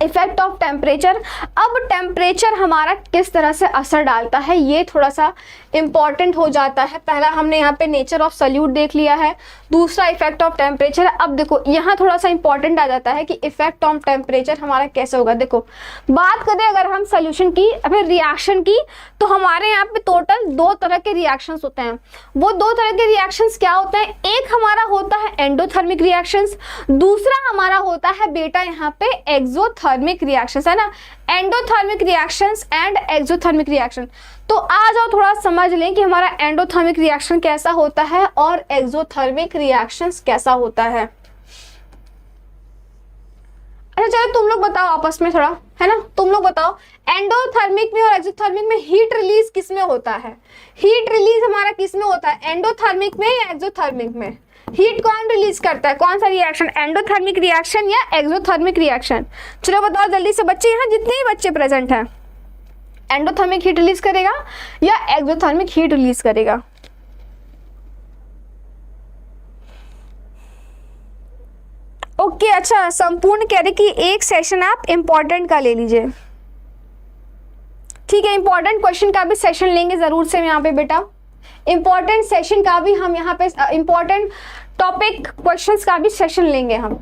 इफेक्ट ऑफ टेम्परेचर, अब टेम्परेचर हमारा किस तरह से असर डालता है ये थोड़ा सा इंपॉर्टेंट हो जाता है। पहला हमने यहाँ पे नेचर ऑफ सॉल्यूट देख लिया है, दूसरा इफेक्ट ऑफ टेम्परेचर। अब देखो यहाँ थोड़ा सा इंपॉर्टेंट आ जाता है कि इफेक्ट ऑफ टेम्परेचर हमारा कैसे होगा। देखो बात करें अगर हम सोल्यूशन की फिर रिएक्शन की, तो हमारे यहाँ पे टोटल 2 तरह के रिएक्शंस होते हैं। वो 2 तरह के रिएक्शंस क्या होते हैं, एक हमारा होता है एंडोथर्मिक रिएक्शंस, दूसरा हमारा होता है बेटा यहाँ पे एक्सोथर्मिक एक्सोथर्मिक रिएक्शंस, है ना, endothermic reactions and exothermic reaction. तो आ जाओ थोड़ा समझ लें कि हमारा एंडोथर्मिक रिएक्शन कैसा होता है और एक्सोथर्मिक रिएक्शंस कैसा होता है। अच्छा चलो तुम लोग बताओ आपस में थोड़ा, है ना, तुम लोग बताओ एंडोथर्मिक में और एक्सोथर्मिक में हीट रिलीज किस में होता है? हीट रिलीज हमारा किस में होता है, एंडोथर्मिक में या एक्सोथर्मिक में? हीट कौन रिलीज करता है, कौन सा रिएक्शन, एंडोथर्मिक रिएक्शन या एक्सोथर्मिक रिएक्शन? चलो बताओ जल्दी से बच्चे, यहाँ जितने भी बच्चे प्रेजेंट हैं, एंडोथर्मिक हीट रिलीज करेगा या एक्सोथर्मिक हीट रिलीज करेगा? ओके अच्छा, संपूर्ण कह रहे कि एक सेशन आप इंपॉर्टेंट का ले लीजिए, ठीक है, इंपॉर्टेंट क्वेश्चन का भी सेशन लेंगे जरूर से यहाँ पे बेटा, इंपॉर्टेंट सेशन का भी हम यहाँ पे इंपॉर्टेंट टॉपिक क्वेश्चंस का भी सेशन लेंगे हम।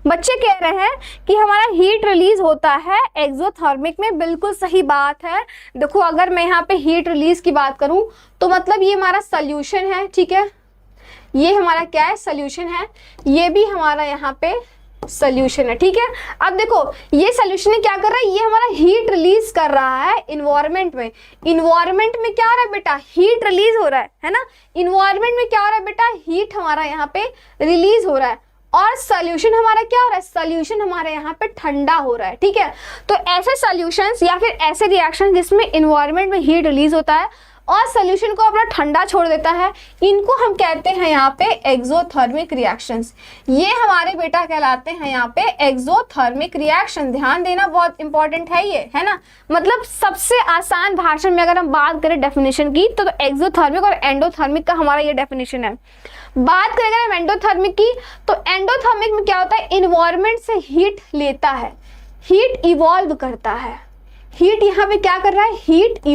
बच्चे कह रहे हैं कि हमारा हीट रिलीज होता है एक्सोथर्मिक में, बिल्कुल सही बात है। देखो अगर मैं यहाँ पे हीट रिलीज की बात करूं तो मतलब ये हमारा सोल्यूशन है, ठीक है, ये हमारा क्या है, सोल्यूशन है, ये भी हमारा यहाँ पे सोल्यूशन है, ठीक है। अब देखो ये सोल्यूशन क्या कर रहा है, ये हमारा हीट रिलीज कर रहा है इन्वायरमेंट में। इन्वायरमेंट में क्या हो रहा है बेटा, हीट रिलीज हो रहा है ना, इन्वायरमेंट में क्या हो रहा है बेटा, हीट हमारा यहाँ पे रिलीज हो रहा है, और सोल्यूशन हमारा क्या हो रहा है, सोल्यूशन हमारे यहाँ पे ठंडा हो रहा है, ठीक है। तो ऐसे सॉल्यूशंस या फिर ऐसे रिएक्शन जिसमें इन्वायरमेंट में हीट रिलीज होता है और सोल्यूशन को अपना ठंडा छोड़ देता है, इनको हम कहते हैं यहाँ पे एक्सोथर्मिक रिएक्शंस। ये हमारे बेटा कहलाते हैं यहाँ पे एक्सोथर्मिक रिएक्शन। ध्यान देना बहुत इंपॉर्टेंट है ये, है ना, मतलब सबसे आसान भाषा में अगर हम बात करें डेफिनेशन की तो एक्सोथर्मिक और एंडोथर्मिक का हमारा ये डेफिनेशन है। बात करें अगर हम एंडोथर्मिक की तो एंडोथर्मिक में क्या होता है, इन्वायरमेंट से हीट लेता है, हीट इवॉल्व करता है। हीट यहाँ पे क्या कर रहा है, हीट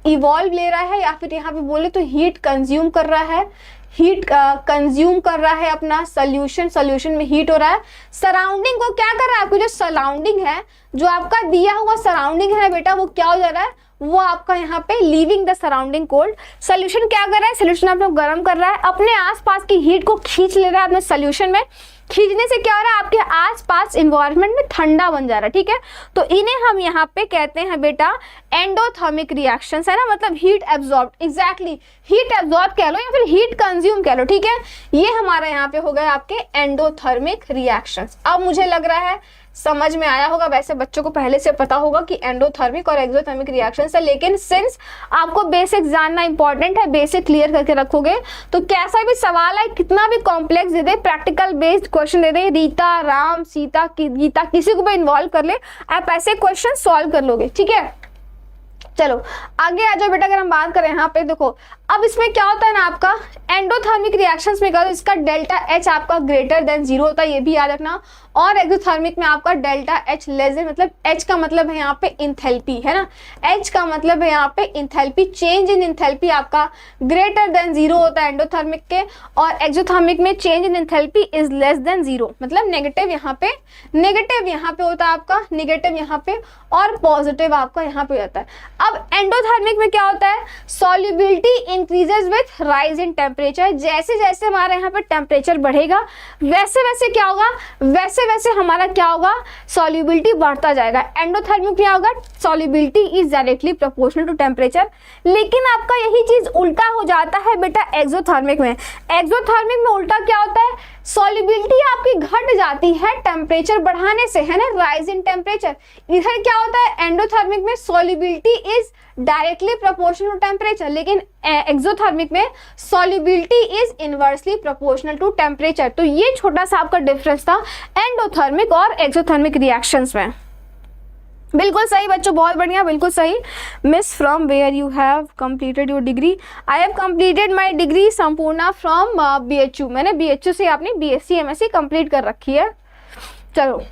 इवॉल्व ले रहा है, या फिर यहाँ पे बोले तो हीट कंज्यूम कर रहा है, हीट कंज्यूम कर रहा है अपना सोल्यूशन में हीट हो रहा है। सराउंडिंग को क्या कर रहा है, आपको जो सराउंडिंग है, जो आपका दिया हुआ सराउंडिंग है बेटा, वो क्या हो जा रहा है, वो आपका यहाँ पे leaving the surrounding cold. Solution क्या कर रहा है, सोल्यूशन अपने गर्म कर रहा है, अपने आसपास की हीट को खींच ले रहा है अपने सोल्यूशन में। खींचने से क्या हो रहा है, आपके आसपास इन्वायरमेंट में ठंडा बन जा रहा है, ठीक है। तो इन्हें हम यहाँ पे कहते हैं बेटा एंडोथर्मिक रिएक्शंस, है ना, मतलब heat absorb, exactly heat absorb कह लो या फिर हीट कंज्यूम कह लो, ठीक है। ये हमारा यहाँ पे हो गए आपके एंडोथर्मिक रिएक्शंस। अब मुझे लग रहा है समझ में आया होगा, वैसे बच्चों को पहले से पता होगा कि एंडोथर्मिक और एक्सोथर्मिक रिएक्शंस है, लेकिन सिंस आपको बेसिक जानना इंपॉर्टेंट है, बेसिक क्लियर करके रखोगे तो कैसा भी सवाल है, कितना भी कॉम्प्लेक्स दे दे, प्रैक्टिकल बेस्ड क्वेश्चन दे दे, रीता, राम, सीता, गीता, किसी को भी इन्वॉल्व कर ले, आप ऐसे क्वेश्चन सॉल्व कर लोगे, ठीक है। चलो आगे आ जाओ बेटा, अगर हम बात करें यहाँ पे देखो, अब इसमें क्या होता है ना, आपका एंडोथर्मिक रिएक्शंस में करो इसका डेल्टा एच आपका ग्रेटर देन 0 होता है, ये भी याद रखना। और एक्सोथर्मिक में आपका डेल्टा एच लेस देन, मतलब एच का मतलब है यहाँ पे इंथैल्पी, है ना, एच का मतलब है यहाँ पे इंथैल्पी, चेंज इन इंथैल्पी आपका ग्रेटर देन 0 होता है एंडोथर्मिक के, और एक्सोथर्मिक में change in enthalpy is less than 0, मतलब नेगेटिव यहाँ पे होता है आपका, नेगेटिव यहाँ पे, और पॉजिटिव आपका यहाँ पे होता है। अब एंडोथर्मिक में क्या होता है, solubility increases with rise in temperature, जैसे जैसे हमारे यहाँ पे टेम्परेचर बढ़ेगा वैसे वैसे क्या होगा, वैसे वैसे हमारा क्या होगा, सॉल्युबिलिटी बढ़ता जाएगा। एंडोथर्मिक क्या होगा, solubility is directly proportional to temperature, लेकिन आपका यही चीज उल्टा हो जाता है बेटा एक्सोथर्मिक में। एक्सोथर्मिक में उल्टा क्या होता है, सॉल्युबिलिटी आपकी घट जाती है टेम्परेचर बढ़ाने से, है ना, राइज इन टेम्परेचर। इधर क्या होता है, एंडोथर्मिक में solubility is directly proportional to temperature, लेकिन एक्सोथर्मिक में solubility is inversely proportional to temperature. तो ये छोटा सा आपका डिफरेंस था एंडोथर्मिक और एक्सोथर्मिक रिएक्शंस में। बिल्कुल सही बच्चों, बहुत बढ़िया, बिल्कुल सही। Miss from where you have completed your degree, I have completed my degree Sampurna from BHU, मैंने BHU से अपनी BSc MSc कंप्लीट कर रखी है। चलो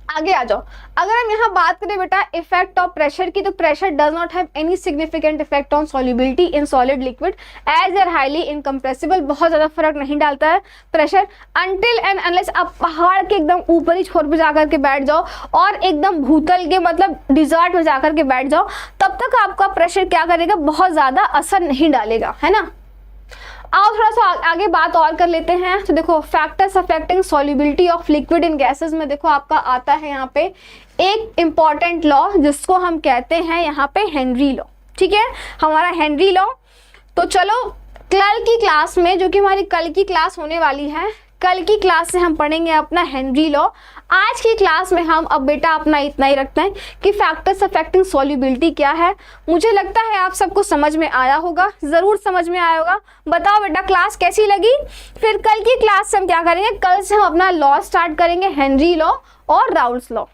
आगे आ जाओ, अगर हम यहाँ बात करें बेटा इफेक्ट ऑफ प्रेशर की, तो pressure does not have any significant effect on solubility in solid liquid as are highly incompressible, बहुत ज्यादा फर्क नहीं डालता है प्रेशर अनटिल एंड अनलेस आप पहाड़ के एकदम ऊपरी छोर पर जाकर के बैठ जाओ और एकदम भूतल के मतलब डिजर्ट में जाकर के बैठ जाओ, तब तक आपका प्रेशर क्या करेगा, बहुत ज्यादा असर नहीं डालेगा, है ना। आओ थोड़ा सा आगे बात और कर लेते हैं। तो देखो factors affecting solubility of liquid in gases में देखो आपका आता है यहाँ पे एक इंपॉर्टेंट लॉ जिसको हम कहते हैं यहाँ पे हेनरी लॉ। ठीक है, हमारा हेनरी लॉ। तो चलो कल की क्लास में, जो कि हमारी कल की क्लास होने वाली है, कल की क्लास से हम पढ़ेंगे अपना हेनरी लॉ। आज की क्लास में हम अब बेटा अपना इतना ही रखते हैं कि फैक्टर्स अफेक्टिंग सॉल्युबिलिटी क्या है। मुझे लगता है आप सबको समझ में आया होगा, ज़रूर समझ में आया होगा। बताओ बेटा क्लास कैसी लगी। फिर कल की क्लास से हम क्या करेंगे, कल से हम अपना लॉ स्टार्ट करेंगे, हेनरी लॉ और राउल्स लॉ।